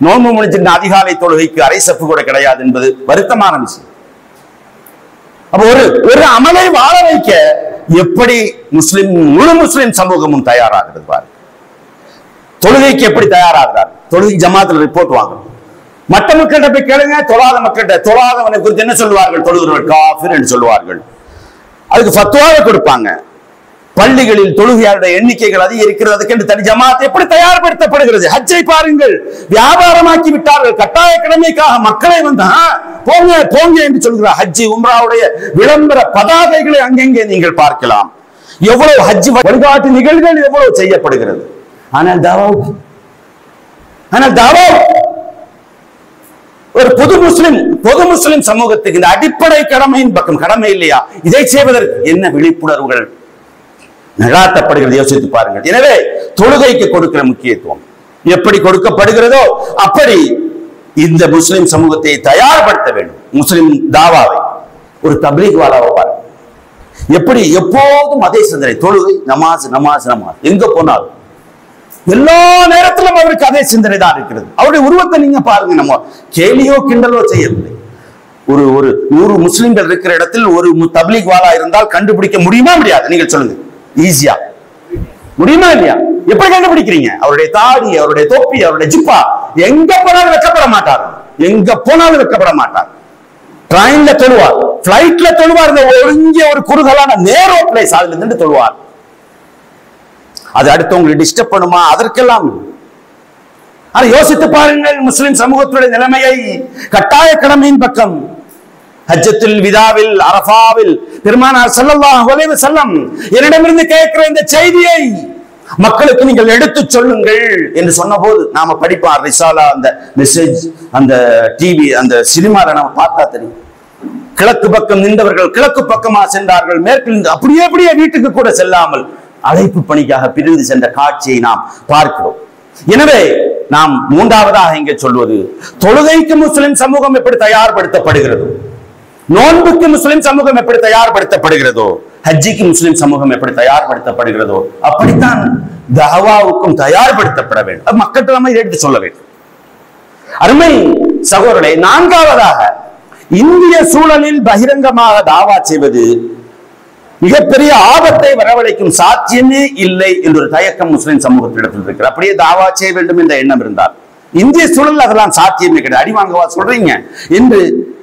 நோன்பு முடிஞ்சிருந்த அதிகாலை தொழுகைக்கு அரை சப்பு கூட கிடையாது என்பது வருத்தமான விஷயம். அப்ப ஒரு அமலை வாழ வைக்க எப்படி முழு முஸ்லிம் சமூகமும் தயாராகிறது பாரு. தொழுகைக்கு எப்படி தயாராகிறார்? தொழுகை ஜமாத்துல ரிப்போர்ட் வாங்க. மற்ற மக்கள்கிட்ட போய் கேளுங்க, தொழாத மக்கள்கிட்ட, தொழாதவனை குறித்து என்ன சொல்லுவார்கள்? தொழுகிறவர்கள் காஃபிர் என்று சொல்லுவார்கள். அதுக்கு ஃபத்வாவை கொடுப்பாங்க. பள்ளிகளில் தொழுகையாளருடைய எண்ணிக்கைகள் அதிகரிக்கிறது, அதுக்கென்று தனி ஜமாத் எப்படி தயார்படுத்தப்படுகிறது? ஹஜ்ஜை பாருங்கள், வியாபாரமாக்கி விட்டார்கள். கட்டாய கடமைக்காக மக்களை வந்து போங்க போங்க என்று சொல்கிறார். ஹஜ்ஜி உம்ராவுடைய விளம்பர பதாகைகளை அங்கெங்கே நீங்கள் பார்க்கலாம். எவ்வளவு ஹஜ் வழிபாட்டு நிகழ்வுகள் எவ்வளவு செய்யப்படுகிறது. ஆனால் தாவா ஒரு பொது முஸ்லிம் சமூகத்துக்கு இந்த அடிப்படை கடமையின் பக்கம், கடமை இல்லையா, இதை செய்வதற்கு என்ன விழிப்புணர்வுகள் நடாத்தப்படுகிறது யோசித்து பாருங்கள். எனவே தொழுகைக்கு கொடுக்கிற முக்கியத்துவம் எப்படி கொடுக்கப்படுகிறதோ அப்படி இந்த முஸ்லிம் சமூகத்தை தயார்படுத்த வேண்டும். முஸ்லிம் தாவாவை ஒரு தப்லீக் வாலாவை பாருங்க. எப்படி எப்போதும் அதே சிந்தனை, தொழுகை, நமாஸ் நமாஸ் நமாஸ். எங்க போனாலும் எல்லா நேரத்திலும் அவருக்கு அதே சிந்தனை தான் இருக்கிறது. அவருடைய உருவத்தை நீங்க பாருங்க. நம்ம கேலியோ கிண்டலோ செய்யவில்லை. ஒரு 100 முஸ்லிம்கள் இருக்கிற இடத்தில் ஒரு தப்லீக் வாலா இருந்தால் கண்டுபிடிக்க முடியுமா? முடியாது. நீங்கள் சொல்லுங்க, ஈஸியா முடியுமா இல்லையா? எப்படி கண்டுபிடிக்கிறீங்க? அவருடைய தாடி, அவருடைய தொப்பி, அவருடைய ஜிப்பா, எங்க போனாலும் வெக்கப்பட மாட்டார். எங்க போனாலும் வெக்கப்பட மாட்டார். ட்ரெயின்ல தொழுவார், பிளைட்ல தொழுவார். இந்த ஒருங்கிய ஒரு குறுகலான நேரோ பிளேஸ், அதுல இருந்து தொழுவார். அது அடுத்தவங்களுக்கு டிஸ்டர்ப் பண்ணுமா? அதற்கெல்லாம் யோசித்து பாருங்கள் முஸ்லிம் சமூகத்துடைய நிலைமையை. கட்டாய கடமையின் பக்கம் ஹஜ்ஜத்துல் விதாவில், அரஃபாவில் பெருமானார் ஸல்லல்லாஹு அலைஹி வஸல்லம் என்னிடமிருந்து கேட்கிற இந்த செய்தியை மக்களுக்கு நீங்கள் எடுத்து சொல்லுங்கள் என்று சொன்னபோது நாம படிப்போம் ரிசாலா, அந்த மெசேஜ், அந்த டிவி, அந்த சினிமால நாம பார்த்தா தெரியும். கிழக்கு பக்கம் நின்றவர்கள் கிழக்கு பக்கமா சென்றார்கள், மேற்கில் அப்படியே வீட்டுக்கு கூட செல்லாமல் அழைப்பு பணிக்காக பிரிந்து சென்ற காட்சியை நாம் பார்க்கிறோம். எனவே நாம் மூன்றாவதாக இங்கே சொல்வது, தொழுகைக்கு முஸ்லிம் சமூகம் எப்படி தயார்படுத்தப்படுகிறதோ, நோன்புக்கு முஸ்லிம் சமூகம் எப்படி தயார்படுத்தப்படுகிறதோ, ஹஜ்ஜிக்கு முஸ்லிம் சமூகம் எப்படி தயார்படுத்தப்படுகிறதோ, அப்படித்தான் தஅவாவுக்கும் தயார்படுத்தப்பட வேண்டும். மக்கள் நம்ம எடுத்து சொல்ல வேண்டும். அருமை சகோதரர்களே, நான்காவதாக இந்திய சூழலில் பகிரங்கமாக தாவா செய்வது மிகப்பெரிய ஆபத்தை வரவழைக்கும், சாத்தியமே இல்லை என்ற ஒரு தயக்கம் முஸ்லிம் சமூகத்திடத்தில் இருக்கிறது. அப்படியே தாவா செய்ய வேண்டும் என்ற எண்ணம் இருந்தால் இந்திய சூழல் அதெல்லாம் சாத்தியமே கிடையாது. அடி வாங்கவா சொல்றீங்க என்று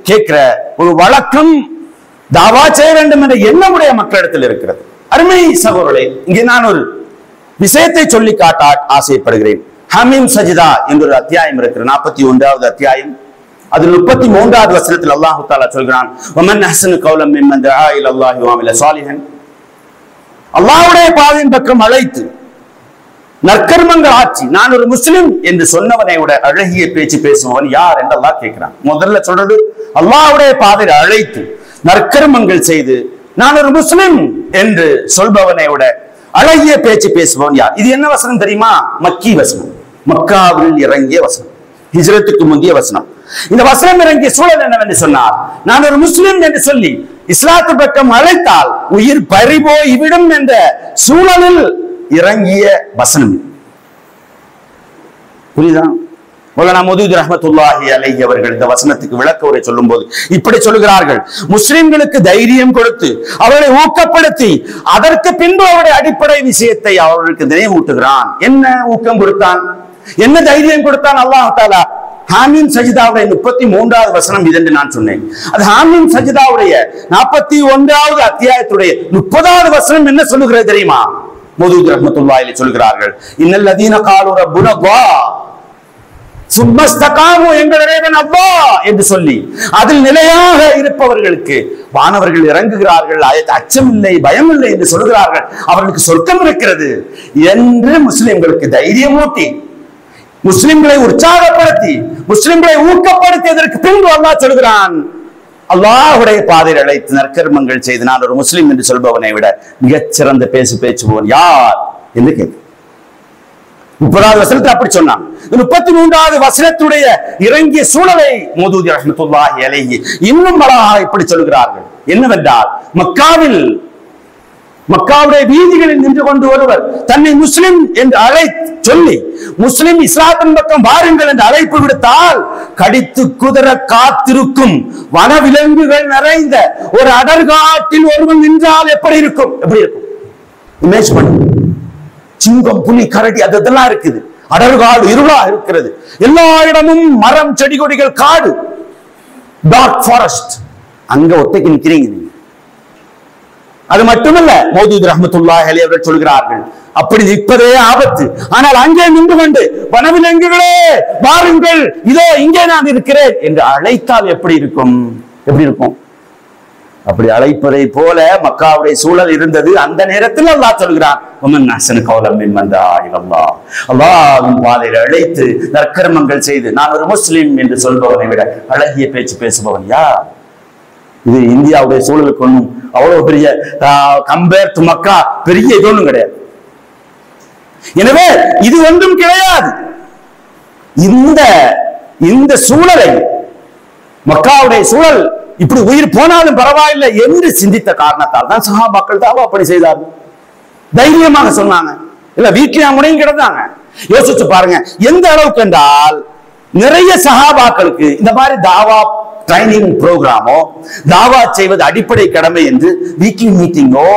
கேட்கிற ஒரு வழக்கம் தாவா செய்ய வேண்டும் என்ற எண்ணமுடைய மக்களிடத்தில் இருக்கிறது. அருமை சகோதரர்களே, இங்கே நான் ஒரு விஷயத்தை சொல்லி காட்ட ஆசைப்படுகிறேன். ஹமீம் சஜிதா என்ற ஒரு அத்தியாயம் இருக்கிற 41வது அத்தியாயம். அதில் 33வது வசனத்தில் அல்லாஹ் தஆலா சொல்கிறான், வமன் அஹ்ஸனு கௌலம் மிம்மன் தஆ இலல்லாஹி வ அமில ஸாலிஹன். அல்லாஹ்வுடைய பாதையின் பக்கம் அழைத்து நற்கர்மங்கள் ஆட்சி நான் ஒரு முஸ்லிம் என்று சொன்னவனை விட அழகிய பேச்சு பேசுபவன் யார் என்று அல்லாஹ் கேட்கிறான். முதல்ல சொல்றது அல்லாஹ்வுடைய பாதையில் அழைத்து நற்கர்மங்கள் செய்து நான் ஒரு முஸ்லிம் என்று சொல்பவனை விட அழகிய பேச்சு பேசுபவன் யார்? இது என்ன வசனம் தெரியுமா? மக்கி வசனம், மக்காவில் இறங்கிய வசனம், ஹிஜ்ரத்துக்கு முந்தைய வசனம். இந்த வசனம் இறங்கிய சூழல் என்னவென்று சொன்னார், நான் ஒரு முஸ்லிம் என்று சொல்லி இஸ்லாத்து பக்கம் அழைத்தால் உயிர் பறிபோய்விடும் என்ற சூழலில் இறங்கிய வசனம். புரியுதா? மௌலானா மௌதூதி ரஹ்மத்துல்லாஹி அலைஹி அவர்கள் இந்த வசனத்துக்கு விளக்க உரை சொல்லும் போது இப்படி சொல்லுகிறார்கள், முஸ்லிம்களுக்கு தைரியம் கொடுத்து அவர்களை ஊக்கப்படுத்தி அதற்கு பின்பு அவருடைய அடிப்படை விஷயத்தை அவர்களுக்கு நினைவூட்டுகிறான். என்ன ஊக்கம் கொடுத்தான், என்ன தைரியம் கொடுத்தான் அல்லாஹ் தஆலா? ஹாமீம் சஜிதாவுடைய 33வது வசனம் இது என்று நான் சொன்னேன். அது ஹாமீம் சஜிதாவுடைய 41வது அத்தியாயத்துடைய 30வது வசனம் என்ன சொல்லுகிறது தெரியுமா? மௌதூதி ரஹ்மத்துல்லாஹி அலைஹி சொல்கிறார்கள், இன்னல் லதீன காலு ரப்புனா அல்லாஹ் சும்மஸ்தகாமு, எங்கள் இறைவன் அல்லாஹ் என்று சொல்லி அதில் நிலையாக இருப்பவர்களுக்கு வானவர்கள் இறங்குகிறார்கள், அச்சம் இல்லை பயம் இல்லை என்று சொல்கிறார்கள், அவர்களுக்கு சொர்க்கம் இருக்கிறது என்று முஸ்லிம்களுக்கு தைரியமூட்டி முஸ்லிம்களை உற்சாகப்படுத்தி முஸ்லிம்களை ஊக்கப்படுத்தியதற்கு பின்பு அல்லாஹ் சொல்கிறான், அல்லாஹ்வுடைய பாதையில் அழைத்து நற்கர்மங்கள் செய்து நான் ஒரு முஸ்லிம் என்று சொல்பவனை விட மிகச்சிறந்த பேசுபவன் யார் என்று கேட்க 30வது வசனத்தில் அப்படி சொன்னான். 33வது வசனத்துடைய இறங்கிய சூழலை மௌதூதி ரஹ்மத்துல்லாஹி அலைஹி இன்னும் அழகாக இப்படி சொல்கிறார்கள். என்னவென்றால், மக்காவுடைய வீதிகளில் நின்று கொண்டு ஒருவர் தன்னை முஸ்லிம் என்று சொல்லி முஸ்லிம் இஸ்லாத்தின் பக்கம் வாருங்கள் என்று அழைப்பு விடுத்தால் கடித்து குதிர காத்திருக்கும் வனவிலங்குகள் நிறைந்த ஒரு அடர்காட்டில் ஒருவன் நின்றால் எப்படி இருக்கும்? எப்படி இருக்கும்? இமேஜ் பண்ணுங்க. சிங்கம், புலி, கரடி அதெல்லாம் இருக்குது. அடர்காடு இருளா இருக்கிறது. எல்லா இடமும் மரம், செடி கொடிகள், காடு, டார்க் ஃபாரஸ்ட். அங்க ஒத்தைக்கு நிக்கிறீங்க நீங்க. அது மட்டுமல்ல, மௌதூதி ரஹ்மத்துல்லாஹி அலைஹி அவர்கள் சொல்கிறார்கள், அப்படி நிற்பதே ஆபத்து. ஆனால் அங்கே நின்று கொண்டு வனவிலங்குகளே வாருங்கள், இதோ இங்கே நான் இருக்கிறேன் என்று அழைத்தால் எப்படி இருக்கும்? எப்படி இருக்கும்? அப்படி அழைப்பதை போல மக்காவுடைய சூழல் இருந்தது. அந்த நேரத்தில் அல்லாஹ் சொல்கிறான், வமன் அஹ்ஸனு கௌலம் மிம்மன் தஆ இலல்லாஹ், அல்லாஹ்வின் பாதையில் அழைத்து நற்கர்மங்கள் செய்து நான் ஒரு முஸ்லிம் என்று சொல்பவனை விட அழகிய பேச்சு பேசுபவன் யார்? இது இந்தியாவுடைய சூழலுக்கு ஒன்றும் அவ்வளவு பெரிய கம்பேர் டு மக்கா பெரிய இது ஒன்றும் கிடையாது. எனவே இது ஒன்றும் கிடையாது. இந்த சூழலை, மக்காவுடைய சூழல் இப்படி உயிர் போனாலும் பரவாயில்லை என்று சிந்தித்த காரணத்தால் தான் சஹாபாக்கள் தாவா அப்படி செய்தார்கள். தைரியமாக சொன்னாங்க. இல்ல வீட்டில் முனையும் கிடந்தாங்க. யோசிச்சு பாருங்க எந்த அளவுக்கு என்றால் நிறைய சஹாபாக்களுக்கு இந்த மாதிரி தாவா ட்ரைனிங் புரோகிராமோ தாவா செய்வது அடிப்படை கடமை என்று வீக்லி மீட்டிங்கோ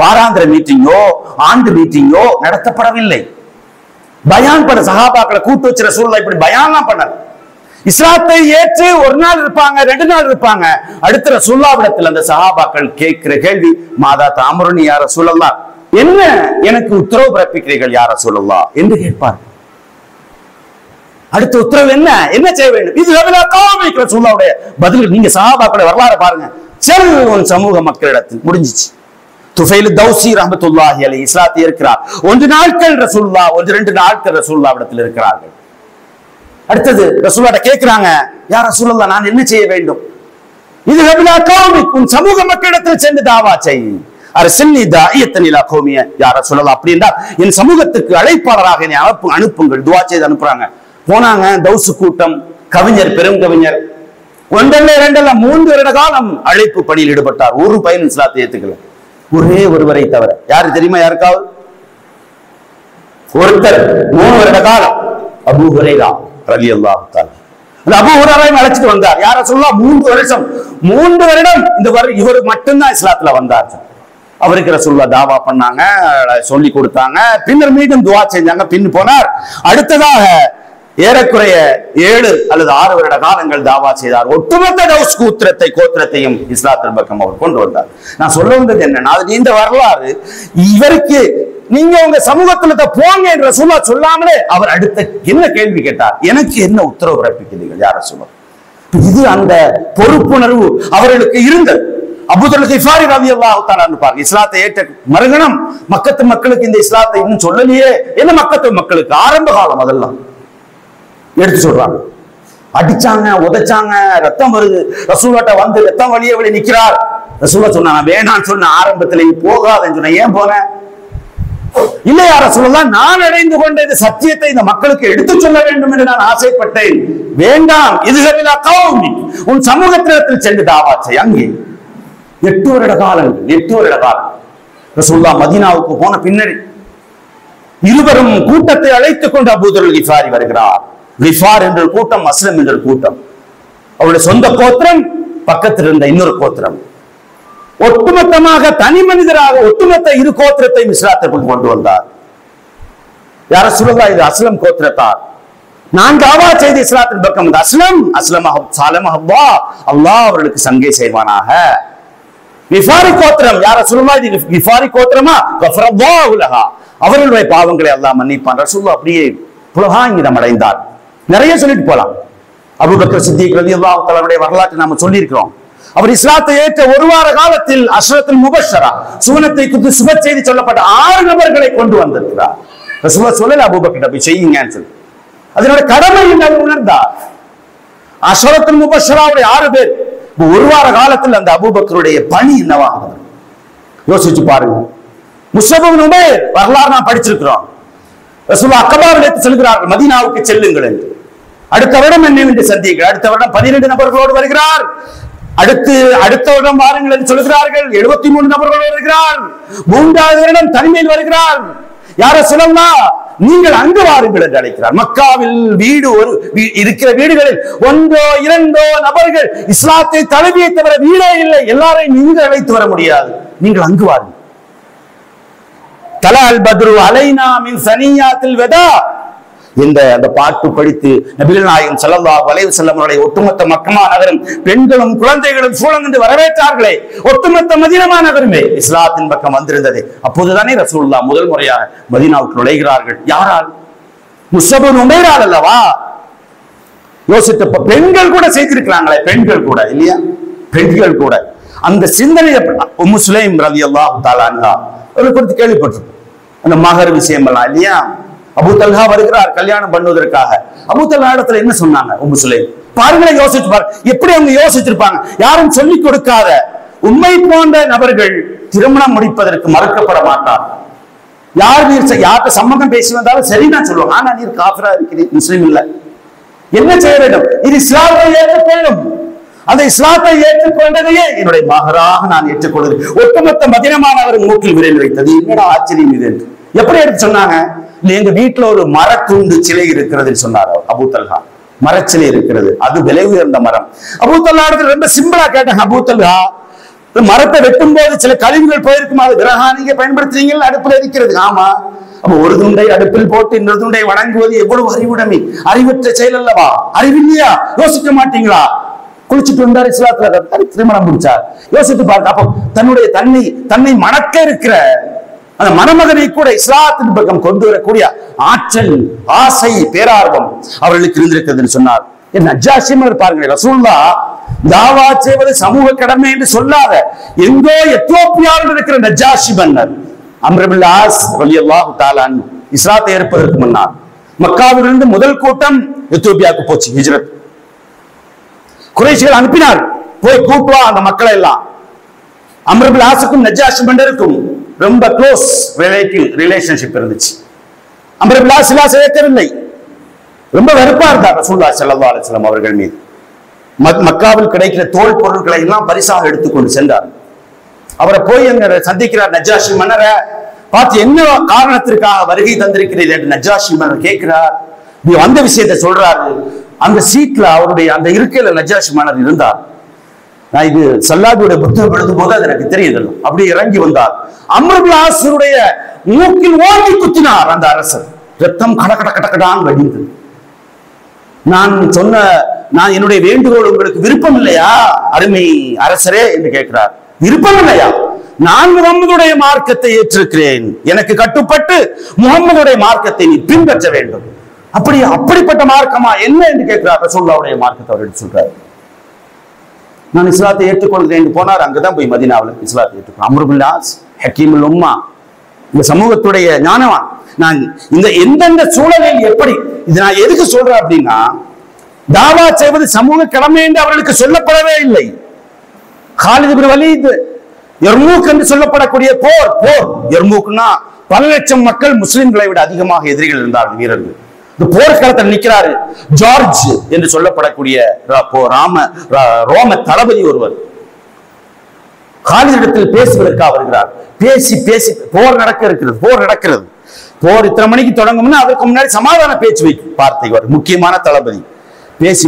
வாராந்திர மீட்டிங்கோ ஆண்டு மீட்டிங்கோ நடத்தப்படவில்லை. பயான் பண்ண சஹாபாக்களை கூட்டு வச்சுற சூழ்நிலை இப்படி பயான்லாம் பண்ணல. இஸ்லாத்தை ஏற்று ஒரு நாள் இருப்பாங்க, 2 நாள் இருப்பாங்க. அடுத்த ரசூலுல்லாஹ்விடத்தில் அந்த சஹாபாக்கள் கேட்கிற கேள்வி, மாதா தாமருனி யா ரசூலல்லாஹ், என்ன எனக்கு உத்தரவு பிறப்பிக்கிறீர்கள் யா ரசூலல்லாஹ் என்று கேட்பார். அடுத்த உத்தரவு என்ன செய்ய வேண்டும்? இது ரசூலுல்லாஹ்வுடைய பதில். நீங்க சஹாபாக்களுடைய வரலாறு பாருங்க. செல் உன் சமூக மக்களிடத்தில் முடிஞ்சிச்சு. துஃபைல் தௌசி ரஹ்மத்துல்லாஹி அலைஹி இஸ்லாத்தை இருக்கிறார். 1 நாட்கள் ரசூலுல்லாஹ் 1-2 நாட்கள் ரசூலுல்லாஹ்விடத்தில் இருக்கிறார்கள். அடுத்தது ரசூலுல்லாஹ் கேட்கிறாங்க, யா ரசூலல்லாஹ் நான் என்ன செய்ய வேண்டும்? இது ஹபிலா கௌமிக், உன் சமூக மக்களிடத்தில் சென்று தாவா செய். அரசன்னி தாஇயத்தன் இலா கௌமிய யா ரசூலல்லாஹ், அப்படி என்றால் என் சமூகத்துக்கு அழைப்பாளராக என்னை அனுப்புங்கள். துஆ செய்து அனுப்புறாங்க. போனாங்க. தௌசு கூட்டம், கவிஞர், பெரும் கவிஞர், 1 இல்ல 2 இல்ல 3 வருட காலம் அழைப்பு பணியில் ஈடுபட்டார். ஒரு பையன் இஸ்லாத்தை ஏத்துக்கல, ஒரே ஒருவரை தவிர. யாரு தெரியுமா? யாருக்காவது? ஒருத்தர் 3 வருட காலம், அபூ ஹுரைரா ரலியல்லாஹு தஆலா. அந்த அபூ ஹுரைராவை அழைச்சிட்டு வந்தார். யார சொல்லலாம்? 3 வருஷம், 3 வருடம் இவர் மட்டும்தான் இஸ்லாத்துல வந்தார். அவருக்கு ரசூலுல்லாஹ் தாவா பண்ணாங்க, சொல்லி கொடுத்தாங்க. பின்னர் மீண்டும் துஆ செஞ்சாங்க. பின் போனார். அடுத்ததாக ஏறக்குறைய 7 அல்லது 6 வருட காலங்கள் தாவா செய்தார். ஒட்டுமொத்த தௌஸ் கோத்திரத்தையும் இஸ்லாத்தின் பக்கம் அவர் கொண்டு வந்தார். நான் சொல்ல வந்தது என்னன்னா, அது நீண்ட வரலாறு. இவருக்கு நீங்க உங்க சமூகத்துல போங்க என்று ரசூலுல்லாஹ் சொல்லாமலே அவர் அடுத்த என்ன கேள்வி கேட்டார்? எனக்கு என்ன உத்தரவு பிறப்பிக்கிறீர்கள் யார் ரசூலுல்லாஹ்? இது அந்த பொறுப்புணர்வு அவர்களுக்கு இருந்தது. அபூதர் கிஃபாரி ரலியல்லாஹு தஆலா பாருங்க, இஸ்லாத்தை ஏற்ற மறுகணம் மக்கத்து மக்களுக்கு இந்த இஸ்லாத்தை இன்னும் சொல்லலையே. என்ன மக்கத்து மக்களுக்கு ஆரம்ப காலம் அதெல்லாம் எடுத்து சொல்றாங்க. அடிச்சாங்க, உதைச்சாங்க, ரத்தம் வருது. ரசூலுல்லாஹ் வந்து ரத்தம் வழியே வெளியே நிக்கிறார். ரசூலுல்லாஹ் சொன்னாங்க, வேணான்னு சொன்ன ஆரம்பத்துல போகாதன்னு சொன்ன. ஏன் போன? இல்லையா ரசூலுல்லாஹ், நான் அடைந்து கொண்ட இந்த சத்தியத்தை இந்த மக்களுக்கு எடுத்து சொல்ல வேண்டும் என்று நான் ஆசைப்பட்டேன். வேண்டாம், இது கௌமி, உன் சமூகத்தினத்தில் சென்று தாவா செய். அங்கே 8 வருட காலங்கள், 8 வருட காலம் ரசூலுல்லாஹ் மதீனாவுக்கு போன பின்னணி இருவரும் கூட்டத்தை அழைத்துக் கொண்டு அபூதர் கிஃபாரி வருகிறார். கிஃபார் என்ற கூட்டம், அஸ்லம் என்ற கூட்டம். அவருடைய சொந்த கோத்திரம், பக்கத்தில் இருந்த இன்னொரு கோத்திரம். ஒட்டுமொத்தமாக தனி மனிதராக ஒட்டுமொத்த 2 கோத்திரத்தை இஸ்லாத்திற்கு கொண்டு வந்தார். யார ரசூலுல்லாஹ், இது அஸ்லம் கோத்திரத்தார். நான் தாவா செய்த இஸ்லாத்தின் பக்கம் அஸ்லம் அல்லாஹ் அவர்களுக்கு சங்கை செய்வானாக. கிஃபாரி கோத்திரம், யார ரசூலுல்லாஹ், இது கிஃபாரி கோத்திரமா? கஃபரல்லாஹு லஹா, அவர்களுடைய பாவங்களை அல்லாஹ் மன்னிப்பான். ரசூலுல்லாஹ் அப்படியே புலகாங்கிதம் அடைந்தார். நிறைய சொல்லிட்டு போலாம். அபூபக்கர் சித்திக் ரலியல்லாஹு தஆலாவுடைய வரலாற்றை நாம சொல்லி இருக்கிறோம். அவர் இஸ்லாத்தை ஏற்ற 1 வார காலத்தில் அஷ்ரத்துல் முபஷ்ஷரா, சுவனத்தை குறித்து சுப செய்தி சொல்லப்பட்ட 6 நபர்களை கொண்டு வந்திருக்கிறார். ரசூலுல்லாஹ் சொல்லல அபூபக்கர் போய் செய்யுங்கன்னு சொல்லி. அதனோட கடமை என்ன உணர்ந்தார். அஷ்ரத்துல் முபஷ்ஷராவுடைய 6 பேர் 1 வார காலத்தில் அந்த அபூபக்கருடைய பணி என்னவாகிறது யோசிச்சு பாருங்க. முஸ்அப் இப்னு உமைர் வரலாறு நாம் படிச்சிருக்கிறோம். ரசூலுல்லாஹ் அக்கபாவிற்கு செல்கிறார்கள், மதீனாவுக்கு செல்லுங்கள் என்று. அடுத்த வருடம் என்னவென்று சந்திக்கிறார். அடுத்த வருடம் 12 நபர்களோடு வருகிறார். அடுத்த வருடம் வாருங்கள் என்று சொல்கிறார்கள். 73 நபர்களோடு வருகிறார். 3வது வருடம் தனிமையில் வருகிறார். யார ரசூலுல்லாஹ், நீங்கள் அங்கு வாருங்கள் என்று அழைக்கிறார். மக்காவில் இருக்கிற வீடுகளில் 1 2 நபர்கள் இஸ்லாத்தை தழுவியை தவிர வீடே இல்லை. எல்லாரையும் நீங்க அழைத்து வர முடியாது. நீங்கள் அங்கு வாருங்கள். தலால் பத்ரு அலைனா மின் சனியாத்தில் வதா இந்த அந்த பாட்டு படித்து நபிகள் நாயகம் ஸல்லல்லாஹு அலைஹி வஸல்லம் அவருடைய ஒட்டுமொத்த மக்கமா நகரம் பெண்களும் குழந்தைகளும் சூழந்து வரவேற்றார்களே. ஒட்டுமொத்த மதீனா நகரமே இஸ்லாத்தின் பக்கம் வந்திருந்தது. அப்போதுதானே ரசூலுல்லாஹ் முதல் முறையாக மதீனாவுக்கு நுழைகிறார்கள். யாரால்? முஸ்அப் இப்னு உமைரால் அல்லவா? யோசித்த பெண்கள் கூட செய்திருக்கிறாங்களே, பெண்கள் கூட இல்லையா? பெண்கள் கூட அந்த சிந்தனையை உம்மு சுலைம் ரலியல்லாஹு தஆலா அன்ஹா அவர்கள் குறித்து கேள்விப்பட்டிருக்கோம். அந்த மகர் விஷயம் எல்லாம் இல்லையா? அபூ தல்ஹா வருகிறார் கல்யாணம் பண்ணுவதற்காக. அபூ தல்ஹா இடத்துல என்ன சொன்னாங்க உம்மு சுலைம்? பாருங்களேன், யோசிச்சு பாருங்க எப்படி அவங்க யோசிச்சிருப்பாங்க. யாரும் சொல்லிக் கொடுக்காத உண்மை போன்ற நபர்கள் திருமணம் முடிப்பதற்கு மறுக்கப்பட மாட்டார். யார்கிட்ட சம்மதம் பேசி வந்தாலும் சரி நான் சொல்லுவாங்க. ஆனா நீர் காஃபிரா இருக்கிறீர், முஸ்லீம் இல்ல, என்ன செய்ய வேண்டும்? இது இஸ்லாத்தை ஏற்க வேண்டும். அந்த இஸ்லாத்தை ஏற்றுக்கொண்டதையே என்னுடைய மகராக நான் ஏற்றுக்கொள்கிறேன். ஒட்டுமொத்த மதினமானவர் மூக்கில் விரல் வைத்தது என்னடா ஆச்சரியம் இது என்று எப்படி எடுத்து சொன்னாங்க? எங்க வீட்டுல ஒரு மரத்துண்டு சிலை இருக்கிறது சொன்னார் அபூ தல்ஹா. மரச்சிலை இருக்கிறது, அது விலை உயர்ந்த மரம். அபூ தல்ஹா ரொம்ப சிம்பிளா கேட்டாங்க, அபூ தல்ஹா மரத்தை வெட்டும் போது சில கழிவுகள் போயிருக்கும், அது விறகா நீங்க பயன்படுத்துறீங்க, அடுப்புல இருக்கிறது. ஆமா, அப்ப ஒரு துண்டை அடுப்பில் போட்டு இன்னொரு துண்டை வணங்குவது எவ்வளவு அறிவுடைமை, அறிவற்ற செயல் அல்லவா? அறிவில்லையா? யோசிக்க மாட்டீங்களா? குளிச்சுட்டு வந்தார், இஸ்லாத்துல திருமணம் முடிச்சார். யோசித்து பார்க்க, அப்போ தன்னுடைய தன்னை மணக்க இருக்கிற அந்த மணமகனை கூட இஸ்லாத்தின் பக்கம் கொண்டு வரக்கூடிய ஆற்றல், ஆசை, பேரார்வம் அவர்களுக்கு இருந்திருக்கிறது சொன்னார். நஜ்ஜாஷிமர் பாருங்க, ரசூலுல்லாஹ் தாவா செய்வது சமூக கடமை என்று சொல்லாத எங்கோ எத்தியோப்பியாவில் இருக்கிற நஜ்ஜாஷி மன்னர் அம்ர் பின் ஆஸ் ரலியல்லாஹு தஆலா அன்ஹு இஸ்லாத்தை ஏற்பதற்கு முன்னால் மக்காவிலிருந்து முதல் கூட்டம் எத்தியோப்பியாவுக்கு போச்சு. ஹிஜ்ரத் குறைஷிகள் அனுப்பினார், போய் கூட்டுவா அந்த மக்களை எல்லாம். அம்ர் பின் ஆஸுக்கும் நஜ்ஜாஷி மன்னருக்கும் ரொம்ப க்ளோஸ் ரிலேஷன்ஷிப் இருந்துச்சு. அம்ர் பின் ஆஸ் இஸ்லாம் ஏற்கவில்லை, ரொம்ப வெறுப்பா இருந்தார் ரசூலுல்லாஹி ஸல்லல்லாஹு அலைஹி வஸல்லம் அவர்கள் மீது. மக்காவில் கிடைக்கிற தோல் பொருட்களை எல்லாம் பரிசாக எடுத்துக்கொண்டு சென்றார். அவரை போய் அங்க சந்திக்கிறார் நஜ்ஜாஷி மன்னரை பார்த்து, என்ன காரணத்திற்காக வருகை தந்திருக்கிறது என்று நஜ்ஜாஷி மன்னர் கேட்கிறார். அந்த விஷயத்தை சொல்றாரு. அந்த சீட்ல அவருடைய அந்த இருக்கையில நஜ்ஜாஷி மன்னர் இருந்தார். நான் இது சல்லாபியுடைய புத்தகம் எழுதும் போது அது எனக்கு தெரியுது. அப்படி இறங்கி வந்தார். அம்ர் பின் ஆஸுடைய மூக்கில் ஓங்கி குத்தினார் அந்த அரசர். ரத்தம் கட கட கடக்கடான்னு வடிந்தது. நான் என்னுடைய வேண்டுகோள் உங்களுக்கு விருப்பம் இல்லையா அருமை அரசரே என்று கேட்கிறார். விருப்பம் இல்லையா? நான் முகம்மதுடைய மார்க்கத்தை ஏற்றிருக்கிறேன், எனக்கு கட்டுப்பட்டு முகம்மதுடைய மார்க்கத்தை நீ பின்பற்ற வேண்டும். அப்படிப்பட்ட மார்க்கமா என்ன என்று கேட்கிறார். ரசூலுல்லாஹ்வுடைய மார்க்கத்தை அவர் எடுத்து சொல்றாரு. நான் இஸ்லாத்தை ஏற்றுக்கொள்கிறேன் என்று போனார். அங்கதான் போய் மதீனாவில் இஸ்லாத்தை ஏற்றுக்கொள்ளும். அம்ர் பின் ஆஸ் ஹக்கீமுல் உம்மா, இந்த சமூகத்துடைய ஞானவான். நான் இந்த எந்தெந்த சூழலில் எப்படி இது நான் எதுக்கு சொல்றேன் அப்படின்னா, தாவா செய்வது சமூக கடமை என்று அவர்களுக்கு சொல்லப்படவே இல்லை. காலித் இப்னு வலீத் யர்மூக் என்று சொல்லப்படக்கூடிய போர் யர்மூக்னா பல லட்சம் மக்கள் முஸ்லிம்களை விட அதிகமாக எதிரிகள் இருந்தார்கள், வீரர்கள். இந்த போர்க்களத்தில் நிற்கிறாரு ஜார்ஜ் என்று சொல்லப்படக்கூடிய ரோம தளபதி ஒருவர். காலிதிடத்தில் பேசுவதற்காக வருகிறார். பேசி போர் நடக்கிறது. போர் இத்தனை மணிக்கு தொடங்கும்னா அதற்கு முன்னாடி சமாதான பேச்சு வைக்கும் வார்த்தை வரும். முக்கியமான தளபதி பேசி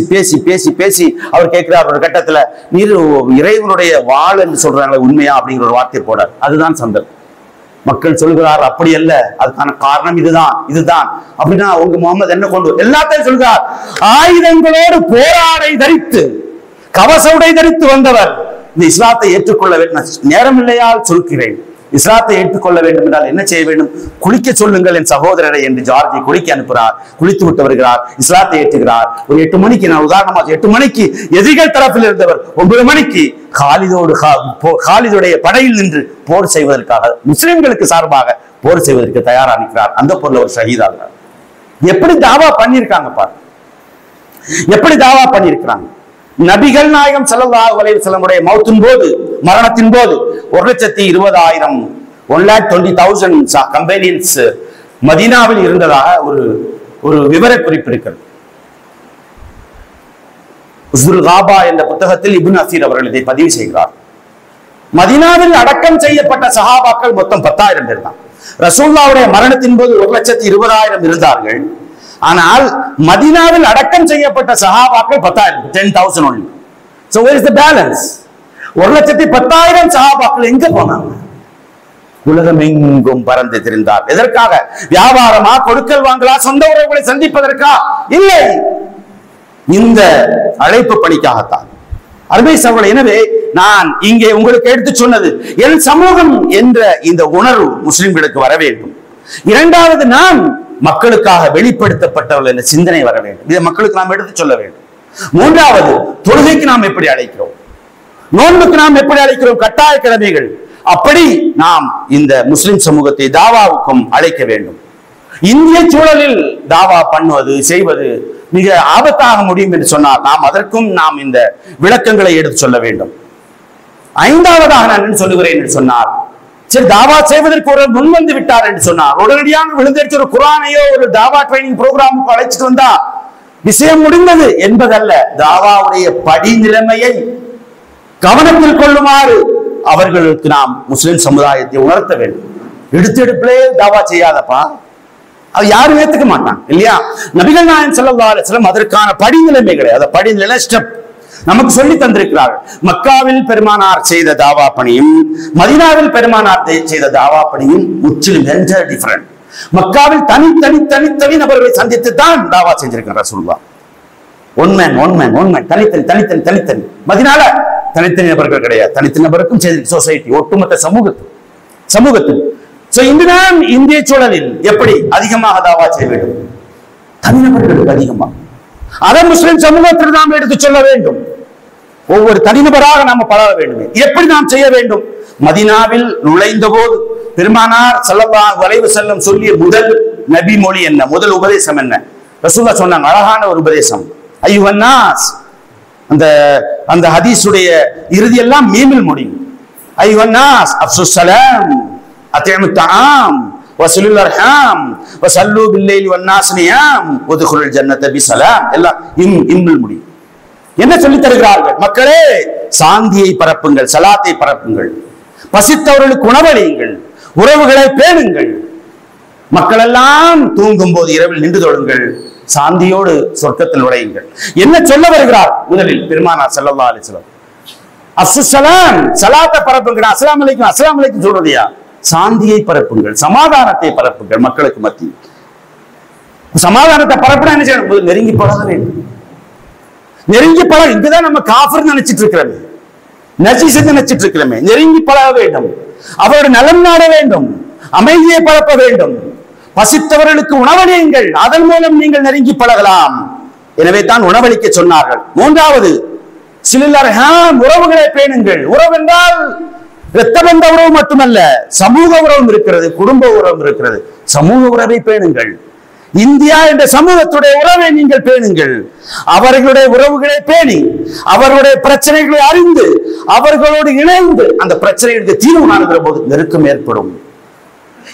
அவர் கேட்கிறார் ஒரு கட்டத்துல, நீர் இறைவனுடைய வாழ் என்று சொல்றாங்களே உண்மையா அப்படிங்கிற ஒரு வார்த்தை போடார். அதுதான் சந்தர்ப்பம். மக்கள் சொல்கிறார் அப்படி அல்ல, அதுக்கான காரணம் இதுதான் அப்படின்னா உங்க முகமது என்ன கொண்டு எல்லாத்தையும் சொல்கிறார். ஆயுதங்களோடு போராடை தரித்து கவச உடை தரித்து வந்தவர் இந்த இஸ்லாத்தை ஏற்றுக்கொள்ள வேண்டும். நேரம் இல்லையால் சொல்கிறேன், இஸ்லாத்தை ஏற்றுக்கொள்ள வேண்டும் என்றால் என்ன செய்ய வேண்டும்? குளிக்க சொல்லுங்கள் என் சகோதரரை என்று ஜார்ஜை குளிக்க அனுப்புகிறார். குளித்து விட்டு வருகிறார், இஸ்லாத்தை ஏற்றுகிறார். ஒரு 8 மணிக்கு, நான் உதாரணமாக 8 மணிக்கு எதிரிகள் தரப்பில் இருந்தவர் 9 மணிக்கு காலிதுடைய படையில் நின்று போர் செய்வதற்காக முஸ்லிம்களுக்கு சார்பாக போர் செய்வதற்கு தயாரா நிற்கிறார். அந்த பொருள் ஒரு ஷஹீதாகிறார். எப்படி தாவா பண்ணியிருக்காங்க பாரு, எப்படி தாவா பண்ணியிருக்கிறாங்க. நபிகள் நாயகம் ஸல்லல்லாஹு அலைஹி வஸல்லம் மௌத்தின் போது, மரணத்தின் போது 1,20,000 கம்பெனிஸ் மதீனாவில் இருந்ததாக ஒரு விவர குறிப்பு இருக்கிறது. உஸ்துல் காபா என்ற புத்தகத்தில் இப்னு அசீர் அவர்கள் இதை பதிவு செய்கிறார். மதீனாவில் அடக்கம் செய்யப்பட்ட சஹாபாக்கள் மொத்தம் 10,000 பேர் தான். ரசூலுல்லாஹ்வுடைய மரணத்தின் போது 1,20,000 இருந்தார்கள். ஆனால் மதீனாவில் அடக்கம் செய்யப்பட்ட சஹாபாக்கள் 10,000, 10,000 only. So where is the balance? 1,10,000 சஹாபாக்கள் எங்க போனாங்க? உலகம் எங்கும் பறந்து திரிந்தார். எதற்காக? வியாபாரமா, கொடுக்கல் வாங்கலா, சொந்த உறவுகளை சந்திப்பதற்கா? இல்லை, இந்த அழைப்பு பணிக்காகத்தான். அருமை சகோதரர்களே, எனவே நான் இங்கே உங்களுக்கு எடுத்து சொன்னது, என் சமூகம் என்ற இந்த உணர்வு முஸ்லிம்களுக்கு வர வேண்டும். இரண்டாவது, நாம் மக்களுக்காக வெளிப்படுத்தப்பட்டவர்கள் என்ற சிந்தனை வர வேண்டும். இதை மக்களுக்கு நாம் எடுத்து சொல்ல வேண்டும். மூன்றாவது, தொழுகைக்கு நாம் எப்படி அழைக்கிறோம், நோன்புக்கு நாம் எப்படி அழைக்கிறோம், கட்டாய கடமைகள். அப்படி நாம் இந்த முஸ்லிம் சமூகத்தை தாவாவுக்கும் அழைக்க வேண்டும். இந்திய சூழலில் தாவா பண்ணுவது, செய்வது மிக ஆபத்தாக முடியும் என்று சொன்னால் நாம் இந்த விளக்கங்களை எடுத்து சொல்ல வேண்டும். ஐந்தாவதாக நான் என்ன சொல்லுகிறேன் என்று சொன்னால், சரி தாவா செய்வதற்கு ஒரு முன்வந்து விட்டார் என்று சொன்னார், உடனடியாக விழுந்தடிச்சு ஒரு குர்ஆனையோ ஒரு தாவா ட்ரைனிங் ப்ரோக்ராமுக்கு அழைச்சிட்டு வந்தா விஷயம் முடிந்தது என்பதல்ல. தாவாவுடைய படிநிலைமையை கவனத்தில் கொள்ளுமாறு அவர்களுக்கு நாம் முஸ்லிம் சமுதாயத்தை உணர்த்த வேண்டும். எடுத்தெடுப்பிலே தாவா செய்யாதப்பா, அது யாரும் ஏத்துக்க மாட்டாங்க இல்லையா? நபிகள் நாயகம் ஸல்லல்லாஹு அலைஹி வஸல்லம் அதற்கான படிநிலைமைகளை, அந்த படிநிலை ஸ்டெப் நமக்கு சொல்லி தந்திருக்கிறார்கள். மக்காவில் பெருமானார் செய்த தாவா பணியும் மதீனாவில் பெருமானார் செய்த தாவா பணியும் முற்றிலும் டிஃபரண்ட். மக்காவில் தனி நபர்களை சந்தித்து தான் தாவா செஞ்சிருக்கிறார் ரசூலுல்லாஹ். ஒன் மேன் தனித்தனி. மதீனால தனித்தனி நபர்கள் கிடையாது. தனித்தனி நபருக்கும் சொசைட்டி, ஒட்டுமொத்த சமூகத்தில். இன்று நாம் இந்திய சூழலில் எப்படி அதிகமாக தாவா செய்ய வேண்டும்? தனிநபர்களுக்கு அதிகமாக. அதை முஸ்லிம் சமூகத்தில் நாம் எடுத்து சொல்ல வேண்டும். ஒவ்வொரு தனிநபராக நாம் பழக வேண்டும். எப்படி நாம் செய்ய வேண்டும்? மதீனாவில் நுழைந்த போது பெருமானார் ஸல்லல்லாஹு அலைஹி வஸல்லம் சொல்லிய முதல் நபி மொழி என்ன? முதல் உபதேசம் என்ன? ரசூலுல்லாஹ் சொன்னாங்க, அழகான ஒரு உபதேசம். அய்யுஹன் நாஸ், அந்த ஹதீஸுடைய இறுதி எல்லாம் மீமில் முடியும். அய்யுஹன் நாஸ் அஃப்ஸுஸ் ஸலாம் அத்இமுத் தஆம் வஸலுல் அர்ஹாம் வஸல்லு பில்லைலி வன்னாஸ் நியாம் வதுகுலுல் ஜன்னத பிஸலாம். எல்லாம் இம்மில் முடியும். என்ன சொல்லி தருகிறார்கள்? மக்களே, சாந்தியை பரப்புங்கள், சலாத்தை பரப்புங்கள், பசித்தவர்களுக்கு உணவளியுங்கள், உறவுகளை பேணுங்கள், மக்கள் எல்லாம் தூங்கும் போது இரவில் நின்று தொழுங்கள், சாந்தியோடு சொர்க்கத்தில் நுழையுங்கள். என்ன சொல்ல வருகிறார்? முதலில் பெருமானார் ஸல்லல்லாஹு அலைஹி வஸல்லம் அஃப்ஸுஸ் ஸலாம், சலாத்தை பரப்புங்கள். அஸ்ஸலாமு அலைக்கும் சொல்றதையா? சாந்தியை பரப்புங்கள், சமாதானத்தை பரப்புங்கள். மக்களுக்கு மத்தியில் சமாதானத்தை பரப்புனா என்ன செய்யணும்? நெருங்கி பழக வேண்டும். நெருங்கி பழக, இங்குதான் நம்ம காஃபிர் நினைச்சிட்டு இருக்கிறோமே, நஜீஸ் நினைச்சிட்டு இருக்கிறோமே. நெருங்கி பழக வேண்டும், அவருடைய நலம் நாட வேண்டும், அமைதியை பரப்ப வேண்டும், பசித்தவர்களுக்கு உணவளியுங்கள், அதன் மூலம் நீங்கள் நெருங்கி பழகலாம். எனவே தான் உணவளிக்க சொன்னார்கள். மூன்றாவது, சிலுல் அர்ஹாம், உறவுகளை பேணுங்கள். உறவு என்றால் இரத்த பந்த உறவு மட்டுமல்ல, சமூக உறவும் இருக்கிறது, குடும்ப உறவும் இருக்கிறது. சமூக உறவை பேணுங்கள். இந்தியா என்ற சமூகத்துடைய உறவை நீங்கள் பேணுங்கள். அவர்களுடைய உறவுகளை பேணி, அவர்களுடைய பிரச்சனைகளை அறிந்து, அவர்களோடு இணைந்து அந்த பிரச்சனைகளுக்கு தீர்வு காணுகிற போது நெருக்கம் ஏற்படும்.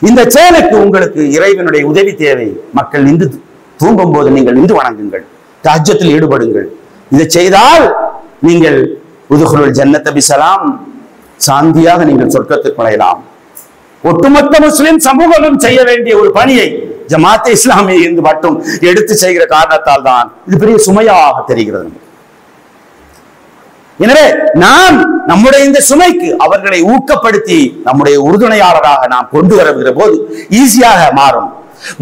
இந்த செயலுக்கு உங்களுக்கு இறைவனுடைய உதவி தேவை. மக்கள் நின்று தூங்கும் போது நீங்கள் நின்று வணங்குங்கள், தஹஜ்ஜத்தில் ஈடுபடுங்கள். இதை செய்தால் நீங்கள் உதுகுலுல் ஜன்னத பிஸலாம், சாந்தியாக நீங்கள் சொர்க்கத்துக்கு நுழையலாம். ஒட்டுமொத்த முஸ்லிம் சமூகமும் செய்ய வேண்டிய ஒரு பணியை ஜமாத்தே இஸ்லாமிய இருந்து மட்டும் எடுத்து செய்கிற காரணத்தால் தான் இது பெரிய சுமையாக தெரிகிறது. எனவே நாம் நம்முடைய இந்த சுமைக்கு அவர்களை ஊக்கப்படுத்தி நம்முடைய உறுதுணையாளராக நாம் கொண்டு வருகிற போது ஈஸியாக மாறும்.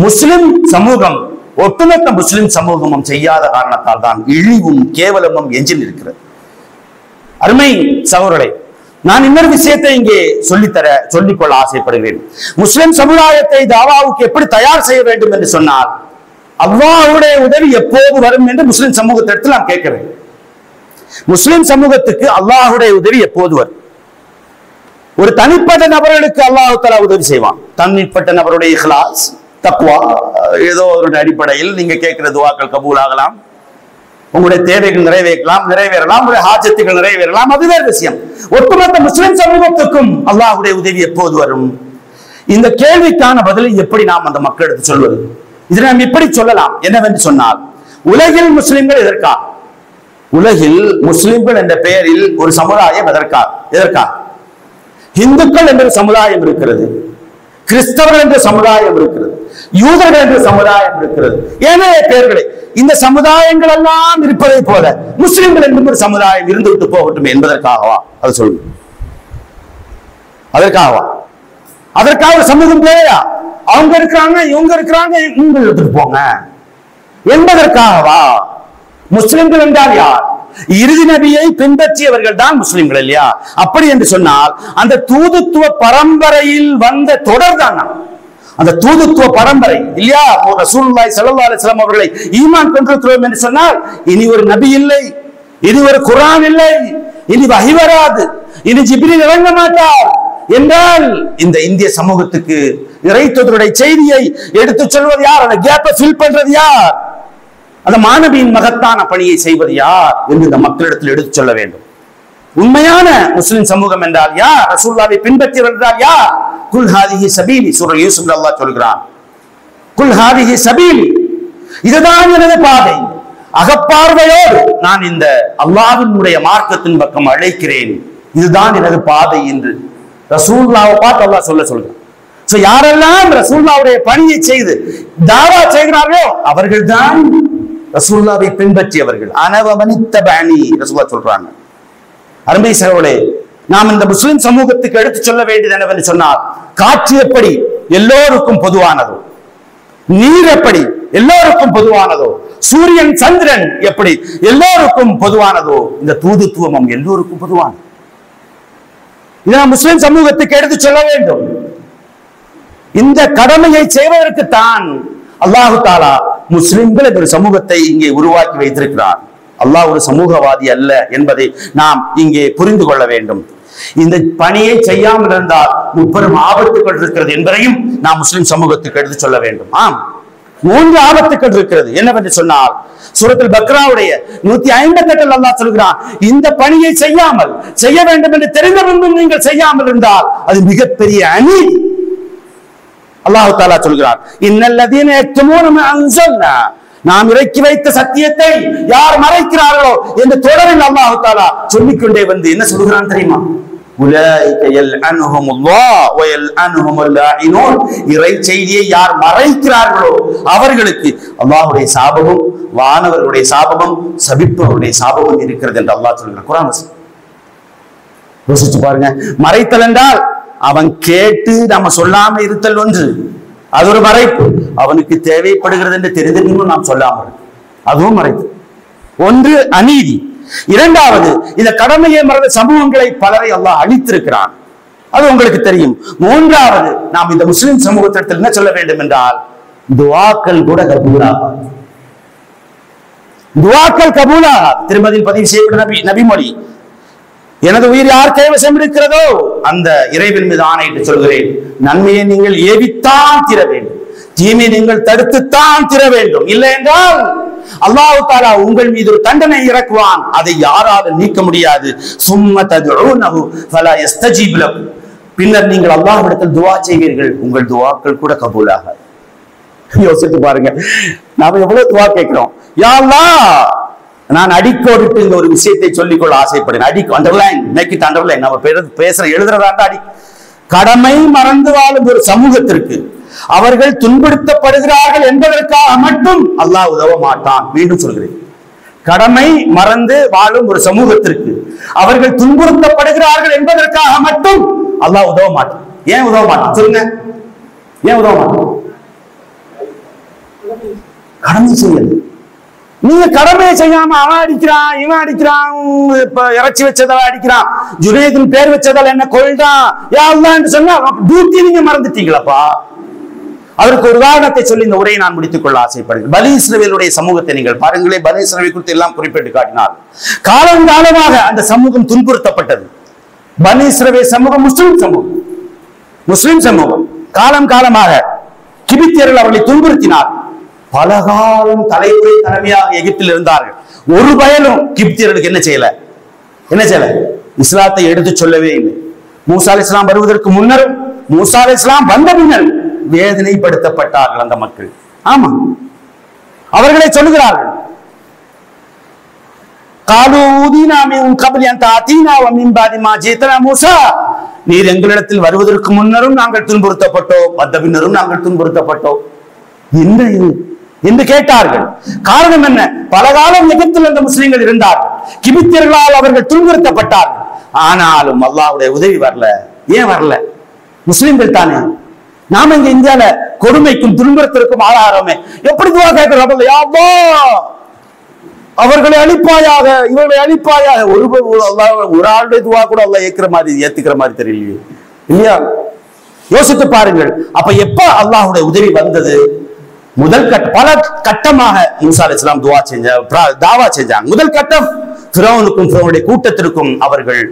முஸ்லிம் சமூகம், ஒட்டுமொத்த முஸ்லிம் சமூகமும் செய்யாத காரணத்தால் தான் இழிவும் கேவலமும் எஞ்சில் இருக்கிறது. அருமை சகோதரர்களே, நான் இன்னொரு விஷயத்தை இங்கே சொல்லிக்கொள்ள ஆசைப்படுகிறேன். முஸ்லிம் சமுதாயத்தை தாவாவுக்கு எப்படி தயார் செய்ய வேண்டும் என்று சொன்னால், அல்லாஹ்வுடைய உதவி எப்போது வரும் என்று முஸ்லிம் சமூகத்திடத்தில் நாம் கேட்க வேண்டும். முஸ்லிம் சமூகத்துக்கு அல்லாஹ்வுடைய உதவி எப்போது வரும்? ஒரு தனிப்பட்ட நபர்களுக்கு அல்லாஹ் தஆலா உதவி செய்வான். தனிப்பட்ட நபருடைய இஹ்லாஸ், தக்வா, ஏதோ ஒரு அடிப்படையில் நீங்க கேட்கிற துஆக்கள் கபூல் ஆகலாம், உங்களுடைய தேவைகள் நிறைவேறலாம், உங்களுடைய ஹாஜத்துகள் நிறைவேறலாம், அது வேறு விஷயம். ஒட்டுமொத்த முஸ்லிம் சமூகத்துக்கும் அல்லாஹ்வுடைய உதவி எப்போது வரும்? இந்த கேள்விக்கான பதிலை எப்படி நாம் அந்த மக்களுக்கு சொல்வது? இதை நாம் இப்படி சொல்லலாம். என்னவென்று சொன்னால், உலகில் முஸ்லிம்கள் எதற்காக? உலகில் முஸ்லிம்கள் என்ற பெயரில் ஒரு சமுதாயம் எதற்காக? இந்துக்கள் என்ற சமுதாயம் இருக்கிறது, கிறிஸ்தவர்கள் என்ற சமுதாயம் இருக்கிறது, யூதர்கள் என்ற சமுதாயம் இருக்கிறது, ஏனைய பெயர்களை. இந்த சமுதாயங்கள் எல்லாம் இருப்பதை போல முஸ்லிம்கள் என்றும் ஒரு சமுதாயம் இருந்துவிட்டு போகட்டும் என்பதற்காகவா? அது சொல்லுங்க. அதற்காக சமூகம் தேவையா? அவங்க இருக்கிறாங்க, இவங்க இருக்கிறாங்க, இவங்க எடுத்துட்டு போங்க என்பதற்காகவா? முஸ்லிம்கள் என்றால் யார்? இறுதி நபியை பின்பற்றியவர்கள் தான் முஸ்லிம்கள் இல்லையா? அப்படி என்று சொன்னால் அந்த தூதுத்துவ பரம்பரையில் வந்த தொடர் தான் அந்த தூதுத்துவ பரம்பரை இல்லையா? ரசூலுல்லாஹி ஸல்லல்லாஹு அலைஹி வஸல்லம் அவர்களை ஈமான் கொண்டிருக்கிறோம் என்று சொன்னால் இனி ஒரு நபி இல்லை, இனி ஒரு குர்ஆன் இல்லை, இனி வஹி வராது, இனி ஜிப்ரீல் இறங்க மாட்டார் என்றால் இந்த இந்திய சமூகத்துக்கு இறைத்தூதருடைய செய்தியை எடுத்துச் சொல்வது யார்? அந்த கேப்பை ஃபில் பண்றது யார்? அந்த மாணவியின் மகத்தான பணியை செய்வது யார் என்று இந்த மக்களிடத்தில் எடுத்துச் சொல்ல வேண்டும். உண்மையான முஸ்லிம் சமூகம் என்றால் யார்? ரசூலுல்லாஹ்வை பின்பற்றியவர் என்றால் யார்? குல் ஹாதிஹி சபீலி, சூரா யூசுஃப்ல அல்லாஹ் சொல்கிறான், குல் ஹாதிஹி சபீலி, இதுதான் எனது பாதை, அகப்பார்வையோடு நான் இந்த அல்லாஹ்வினுடைய மார்க்கத்தின் பக்கம் அழைக்கிறேன், இதுதான் எனது பாதை என்று ரசூலுல்லாஹ்வை பார்த்து அல்லாஹ் சொல்கிறார். யாரெல்லாம் ரசூலுல்லாஹ்வுடைய பணியை செய்து தாவா செய்கிறார்களோ அவர்கள் தான் ரசூலுல்லாஹ்வை பின்பற்றியவர்கள். அனவமனித்தபனி ரசூலுல்லாஹ் சொல்றாங்க. அருமை சகோதரர்களே, நாம் இந்த முஸ்லிம் சமூகத்துக்கு எடுத்து சொல்ல வேண்டியது என்னவென்று சொன்னால், காற்று எப்படி எல்லோருக்கும் பொதுவானதோ, நீர் எப்படி எல்லோருக்கும் பொதுவானதோ, சூரியன் சந்திரன் எப்படி எல்லோருக்கும் பொதுவானதோ, இந்த தூதுத்துவம் எல்லோருக்கும் பொதுவானது. இதை நாம் முஸ்லிம் சமூகத்துக்கு எடுத்து சொல்ல வேண்டும். இந்த கடமையை செய்வதற்குத்தான் அல்லாஹு தாலா முஸ்லிம்கள் ஒரு சமூகத்தை இங்கே உருவாக்கி வைத்திருக்கிறார். அல்லாஹ் ஒரு சமூகவாதி அல்ல என்பதை நாம் இங்கே புரிந்து கொள்ள வேண்டும். இந்த பணியை செய்யாமல் இருந்தால் முப்பெரும் ஆபத்துக்கள் இருக்கிறது என்பதையும் நாம் முஸ்லிம் சமூகத்துக்கு எடுத்து சொல்ல வேண்டும். 3 ஆபத்துக்கள் இருக்கிறது. என்னவென்று சொன்னால், சூரத்துல் பக்ராவுடைய 158 அல்லாஹ் சொல்கிறான், இந்த பணியை செய்ய வேண்டும் என்று தெரிந்த பின்பும் நீங்கள் செய்யாமல் இருந்தால் அது மிகப்பெரிய அநீதி. அல்லாஹ் தஆலா சொல்கிறார், இன்னல்லதீன யக்துமூன மா அன்ஸல்னா, நாம் இறக்கி வைத்த சத்தியத்தை யார் மறைக்கிறார்களோ என்று தொடரில் அல்லாஹ் தஆலா சொல்லிக்கொண்டே வந்து என்ன சொல்கிறான் தெரியுமா? உலைக யல்அன்ஹுமுல்லாஹ் வ யல்அன்ஹுமுல் லாயினூன், இறை செய்தியை யார் மறைக்கிறார்களோ அவர்களுக்கு அல்லாஹ்வுடைய சாபமும் வானவர்களுடைய சாபமும் சபிப்பவருடைய சாபமும் இருக்கிறது என்று அல்லாஹ் சொல்கிறார். குர்ஆன் வசனம் யோசிச்சு பாருங்க. மறைத்தல் என்றால் அவன் கேட்டு நம்ம சொல்லாம இருத்தல் ஒன்று, அது ஒரு மறைப்பு. அவனுக்கு தேவைப்படுகிறது என்று தெரிந்திருந்தும் நாம் சொல்லாமல், அதுவும் மறைத்தல். ஒன்று அநீதி. இரண்டாவது, இந்த கடமையை மறந்த சமூகங்களை பலரை அல்லாஹ் அழித்திருக்கிறான், அது உங்களுக்கு தெரியும். மூன்றாவது, நாம் இந்த முஸ்லிம் சமூகத்திடத்தில் என்ன சொல்ல வேண்டும் என்றால், துஆக்கள் கூட கபூலாகாது. துஆக்கள் கபூலாகாது. திருமதியில் பதிவு செய்யப்பட்ட நபிமொழி, எனது உயிர் யார் கைவசம் இருக்கிறதோ அந்த இறைவன் மீது ஆணையிட்டு சொல்கிறேன், நன்மையை நீங்கள் ஏவித்தான் தீர வேண்டும், தீமையை நீங்கள் தடுத்துத்தான் தீர வேண்டும். இல்லை என்றால் அல்லாஹ் தஆலா உங்கள் மீது ஒரு தண்டனை இறக்குவான், அதை யாராலும் நீக்க முடியாது. சும்ம ததுஊனஹு ஃபலா யஸ்தஜீபு லக்கும், பின்னர் நீங்கள் அல்லாஹ்விடத்தில் துஆ செய்வீர்கள், உங்கள் துஆக்கள் கூட கபூலாகாது. யோசித்து பாருங்க, நாம எவ்வளவு துஆ கேட்கிறோம். யா அல்லாஹ், நான் அடிக்கோடிட்டு இந்த ஒரு விஷயத்தை சொல்லிக்கொள்ள ஆசைப்படுறேன். Underline, make it underline. நம்ம பேசுற எழுதுறதாண்டா அடி. கடமை மறந்து வாழும் ஒரு சமூகத்திற்கு அவர்கள் துன்புறுத்தப்படுகிறார்கள் என்பதற்காக மட்டும் அல்லாஹ் உதவ மாட்டான். மீண்டும் சொல்கிறேன், கடமை மறந்து வாழும் ஒரு சமூகத்திற்கு அவர்கள் துன்புறுத்தப்படுகிறார்கள் என்பதற்காக மட்டும் அல்லாஹ் உதவ மாட்டான். ஏன் உதவ மாட்டான் சொல்லுங்க? ஏன் உதவ மாட்டான்? கடமை செய்யணும். நீங்க கடமையை செய்யாம அவன் அடிக்கிறான், இவன் அடிக்கிறான், இப்ப இறைச்சி வச்சதால அடிக்கிறான், ஜுனைதின் பேர் வச்சதால என்ன கொள்றான், யா அல்லாஹ் என்று சொன்னா டியூட்டி நீங்க மறந்துட்டீங்களப்பா. அதற்கு ஒரு உதாரணத்தை சொல்லி இந்த உரையை நான் முடித்துக் கொள்ள ஆசைப்படுகிறேன். பனி இஸ்ரவேலுடைய சமூகத்தை நீங்கள் பாருங்களே. பனி இஸ்ரவேல் குறித்து எல்லாம் குறிப்பிட்டு காட்டினார். காலங்காலமாக அந்த சமூகம் துன்புறுத்தப்பட்டது. பனி இஸ்ரவேல் சமூகம் முஸ்லிம் சமூகம் காலம் காலமாக கிபித்தியர்கள் அவர்களை துன்புறுத்தினார். பல காலம் தலைமையாக எகிப்தில் இருந்தார்கள். ஒரு பயனும் கிப்தியர்களுக்கு என்ன செய்யல? இஸ்லாத்தை எடுத்து சொல்லவே இல்லை. மூசா அலைஹிஸ்ஸலாம் வருவதற்கு முன்னரும் மூசா அலைஹிஸ்ஸலாம் வந்த பின்னர் வேதனைப்படுத்தப்பட்டார்கள் அந்த மக்கள். ஆமா, அவர்களை சொல்லுகிறார்கள், நீர் எங்களிடத்தில் வருவதற்கு முன்னரும் நாங்கள் துன்புறுத்தப்பட்டோம், வந்த பின்னரும் நாங்கள் துன்புறுத்தப்பட்டோம் என்று கேட்டார்கள். காரணம் என்ன? பல காலம் எகிப்தில் அந்த முஸ்லிம்கள் இருந்தார்கள். கிபித்தியர்களால் அவர்கள் துன்புறுத்தப்பட்டார்கள். ஆனாலும் அல்லாஹ்வுடைய உதவி வரல. ஏன் வரல? முஸ்லிம்கள் தானே. நாம இங்க இந்தியால கொடுமைக்கும் துன்புறுத்திற்கும் ஆளாகிறோமே. எப்படி துஆ கேட்கிறோம்? யா அல்லாஹ், அவர்களை அழிப்பாயாக, இவர்களை அழிப்பாயாக. ஒரு ஆளுடைய துஆ கூட அல்லாஹ் ஏத்துக்கிற மாதிரி தெரியலையே, இல்லையா? யோசித்து பாருங்கள். அப்ப எப்ப அல்லாஹ்வுடைய உதவி வந்தது? முதல் பல கட்டமாக மூசா அலைஹிஸ்ஸலாம் தாவா செஞ்சாங்க. முதல் கட்டம் ஃபிரௌனுக்கும் ஃபிரௌனுடைய கூட்டத்திற்கும் அவர்கள்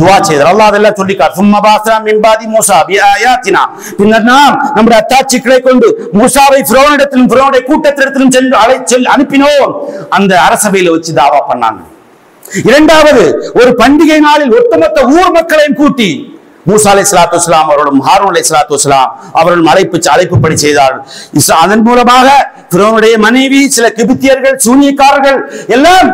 துஆ செய்தார். அல்லாஹ் அதெல்லாம் சொல்லிக்கார். சும்ம பாஸா மின் பாதி மூசா பிஆயாத்தினா, பின்னர் நாம் நம்முடைய அத்தாட்சிகளை கொண்டு மூசாவை ஃபிரௌனிடத்திலும் ஃபிரௌனுடைய கூட்டத்திடத்திலும் சென்று அனுப்பினோம். அந்த அரசபையில வச்சு தாவா பண்ணாங்க. இரண்டாவது, ஒரு பண்டிகை நாளில் ஒட்டுமொத்த ஊர் மக்களையும் கூட்டி மூசா அலைஹிஸ்ஸலாத்து வஸ்ஸலாம் அவர்களும் ஹாரூன் அலைஹிஸ்ஸலாத்து வஸ்ஸலாம் அவர்களும் அழைப்புப்படி செய்தார்கள். அதன் மூலமாக ஃபிரௌனுடைய மனைவி, சில கிபித்தியர்கள், சூனியக்காரர்கள் எல்லாம்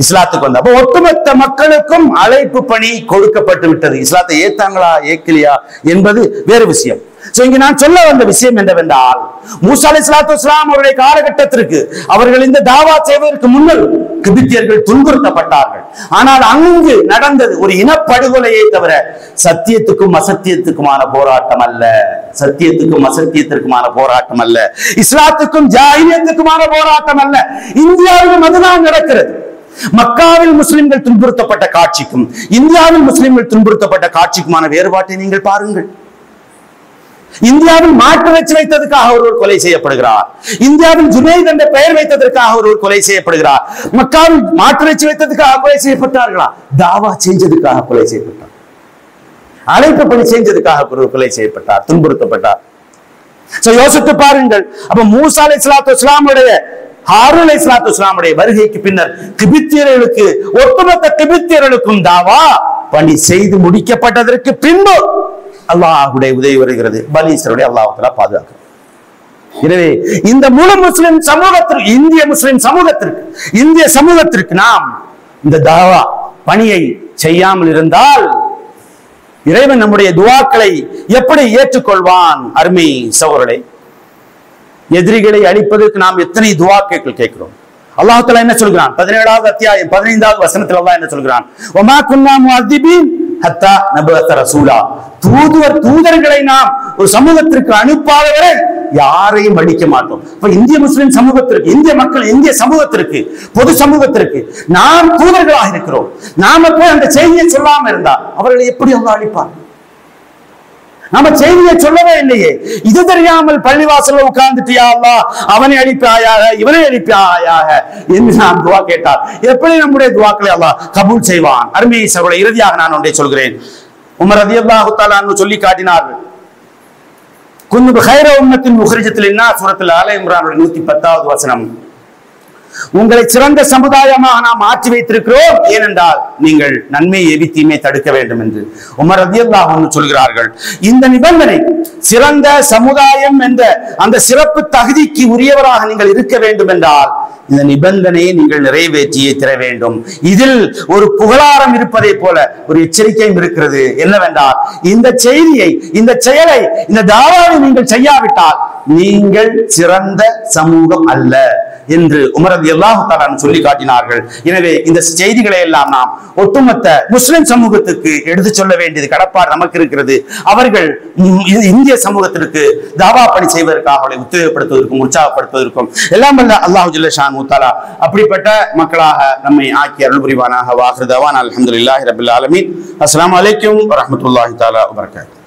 இஸ்லாத்துக்கு வந்த. அப்போ ஒட்டுமொத்த மக்களுக்கும் அழைப்பு பணி கொடுக்கப்பட்டு விட்டது. இஸ்லாத்தை ஏத்தாங்களா ஏக்கலையா என்பது வேறு விஷயம். இங்க நான் சொல்ல வந்த விஷயம் என்னவென்றால், மூசா அலைஹிஸ்ஸலாத்து வஸ்ஸலாம் அவருடைய காலகட்டத்திற்கு அவர்கள் இந்த தாவா செய்வதற்கு முன்னர் கிபித்தியர்கள் துன்புறுத்தப்பட்டார்கள். ஆனால் அங்கு நடந்தது ஒரு இனப்படுகொலையை தவிர சத்தியத்துக்கும் அசத்தியத்துக்குமான போராட்டம் அல்ல. சத்தியத்துக்கும் அசத்தியத்திற்குமான போராட்டம் அல்ல. இஸ்லாத்துக்கும் ஜாஹிலியத்துக்குமான போராட்டம் அல்ல. இந்தியாவிலும் அதுதான் நடக்கிறது. மக்காவில் முஸ்லிம்கள் துன்புறுத்தப்பட்ட காட்சிக்கும் இந்தியாவில் முஸ்லிம்கள் துன்புறுத்தப்பட்ட காட்சிக்குமான வேறுபாட்டை நீங்கள் பாருங்கள். இந்தியாவில் மாட்டு வச்சு வைத்ததற்காக ஒருவர் கொலை செய்யப்படுகிறார். இந்தியாவில் ஜுனைத் என்ற பெயர் வைத்ததற்காக ஒருவர் கொலை செய்யப்படுகிறார். மக்காவில் மாட்டு வச்சு வைத்ததற்காக கொலை செய்யப்பட்டார்களா? தாவா செஞ்சதுக்காக கொலை செய்யப்பட்டார். அழைப்பு பணி செஞ்சதுக்காக கொலை செய்யப்பட்டார், துன்புறுத்தப்பட்டார். யோசித்து பாருங்கள். அப்ப மூசா அலைஹிஸ்ஸலாத்து வஸ்ஸலாமுடைய, ஹாரூன் அலைஹிஸ்ஸலாத்து வஸ்ஸலாமுடைய வருகைக்கு பின்னர் கிபித்தியர்களுக்கு, ஒட்டுமொத்த கிபித்தியர்களுக்கும் தாவா பணி செய்து முடிக்கப்பட்டதற்கு பின்பு அல்லாஹ்வுடைய உதவி வருகிறது. பனி இஸ்ரவேலை அல்லாஹ் தஆலா பாதுகாக்கிறார். எனவே இந்த முழு முஸ்லிம் சமூகத்திற்கு, இந்திய முஸ்லிம் சமூகத்திற்கு, இந்திய சமூகத்திற்கு நாம் இந்த தாவா பணியை செய்யாமல் இருந்தால் இறைவன் நம்முடைய துஆக்களை எப்படி ஏற்றுக்கொள்வான்? அருமை சகோதரர்களே, எதிரிகளை அழிப்பதற்கு நாம் எத்தனை துஆக்கள் கேட்கிறோம். அல்லாஹ் தஆலா என்ன சொல்கிறான்? 17வது அத்தியாயம் 15வது வசனத்தில் அல்லாஹ் என்ன சொல்கிறான்? வமா குன்னா முஅத்திபீன் ஹத்தா நபஅஸ ரசூலா. தூதர்களை நாம் ஒரு சமூகத்திற்கு அனுப்பாதவரை யாரையும் அழிக்க மாட்டோம். இந்திய முஸ்லிம் சமூகத்திற்கு, இந்திய மக்கள், இந்திய சமூகத்திற்கு, பொது சமூகத்திற்கு நாம் தூதர்களாக இருக்கிறோம். நாம போய் அந்த செய்தியை சொல்லாம இருந்தா அவர்களை எப்படி அல்லாஹ் அழிப்பார்? நாம செய்தியை சொல்லவே இல்லையே. இது தெரியாமல் பள்ளிவாசல்ல உட்கார்ந்துட்டியா அல்லாஹ் அவனை அழிப்பாயாக இவனை அழிப்பாயாக என்று நாம் துஆ கேட்டார் எப்படி நம்முடைய துஆக்களை அல்லாஹ் கபூல் செய்வான்? அருமை சகோதரர்களே, இறுதியாக நான் ஒன்றை சொல்கிறேன். உமர் ரலியல்லாஹு தஆலா அன்ஹு சொல்லி காட்டினார்கள். குன்னு கைர உம்மத்தின் உக்ரிஜத் லின்னாஸ் சூரத்துல் ஆல இம்ரான் 110வது வசனம். உங்களை சிறந்த சமுதாயமாக நாம் ஆற்றி வைத்திருக்கிறோம், ஏனென்றால் நீங்கள் நன்மை ஏவி தீமை தடுக்க வேண்டும் என்று உமர் ரலியல்லாஹு அன்ஹு சொல்கிறார்கள். இந்த நிபந்தனை, சிறந்த சமுதாயம் என்ற அந்த சிறப்பு தகுதிக்கு உரியவராக நீங்கள் இருக்க வேண்டும் என்றால் இந்த நிபந்தனையை நீங்கள் நிறைவேற்றியே தர வேண்டும். இதில் ஒரு புகழாரம் இருப்பதை போல ஒரு எச்சரிக்கையும் இருக்கிறது. என்னவென்றால், இந்த செய்தியை, இந்த செயலை, இந்த தாவாவை நீங்கள் செய்யாவிட்டால் நீங்கள் சிறந்த சமூகம் அல்ல என்று உமர் ரலியல்லாஹு தஆலா சொல்லி காட்டினார்கள். எனவே இந்த செய்திகளை எல்லாம் நாம் ஒட்டுமொத்த முஸ்லிம் சமூகத்துக்கு எடுத்து சொல்ல வேண்டியது கடப்பாடு நமக்கு இருக்கிறது. அவர்கள் இந்திய சமூகத்திற்கு தாவா பணி செய்வதற்காக அவர்களை உத்வேகப்படுத்துவதற்கும் உற்சாகப்படுத்துவதற்கும் எல்லாம் வல்ல அல்லாஹ் ஜல்ல ஷானஹு தஆலா அப்படிப்பட்ட மக்களாக நம்மை ஆக்கி அருள் புரிவானாக. வாஹிரு தவானா அல்ஹம்துலில்லாஹி ரப்பில் ஆலமீன். அஸ்ஸலாமு அலைக்கும் வரஹ்மத்துல்லாஹி தஆலா வபரகாத்துஹு.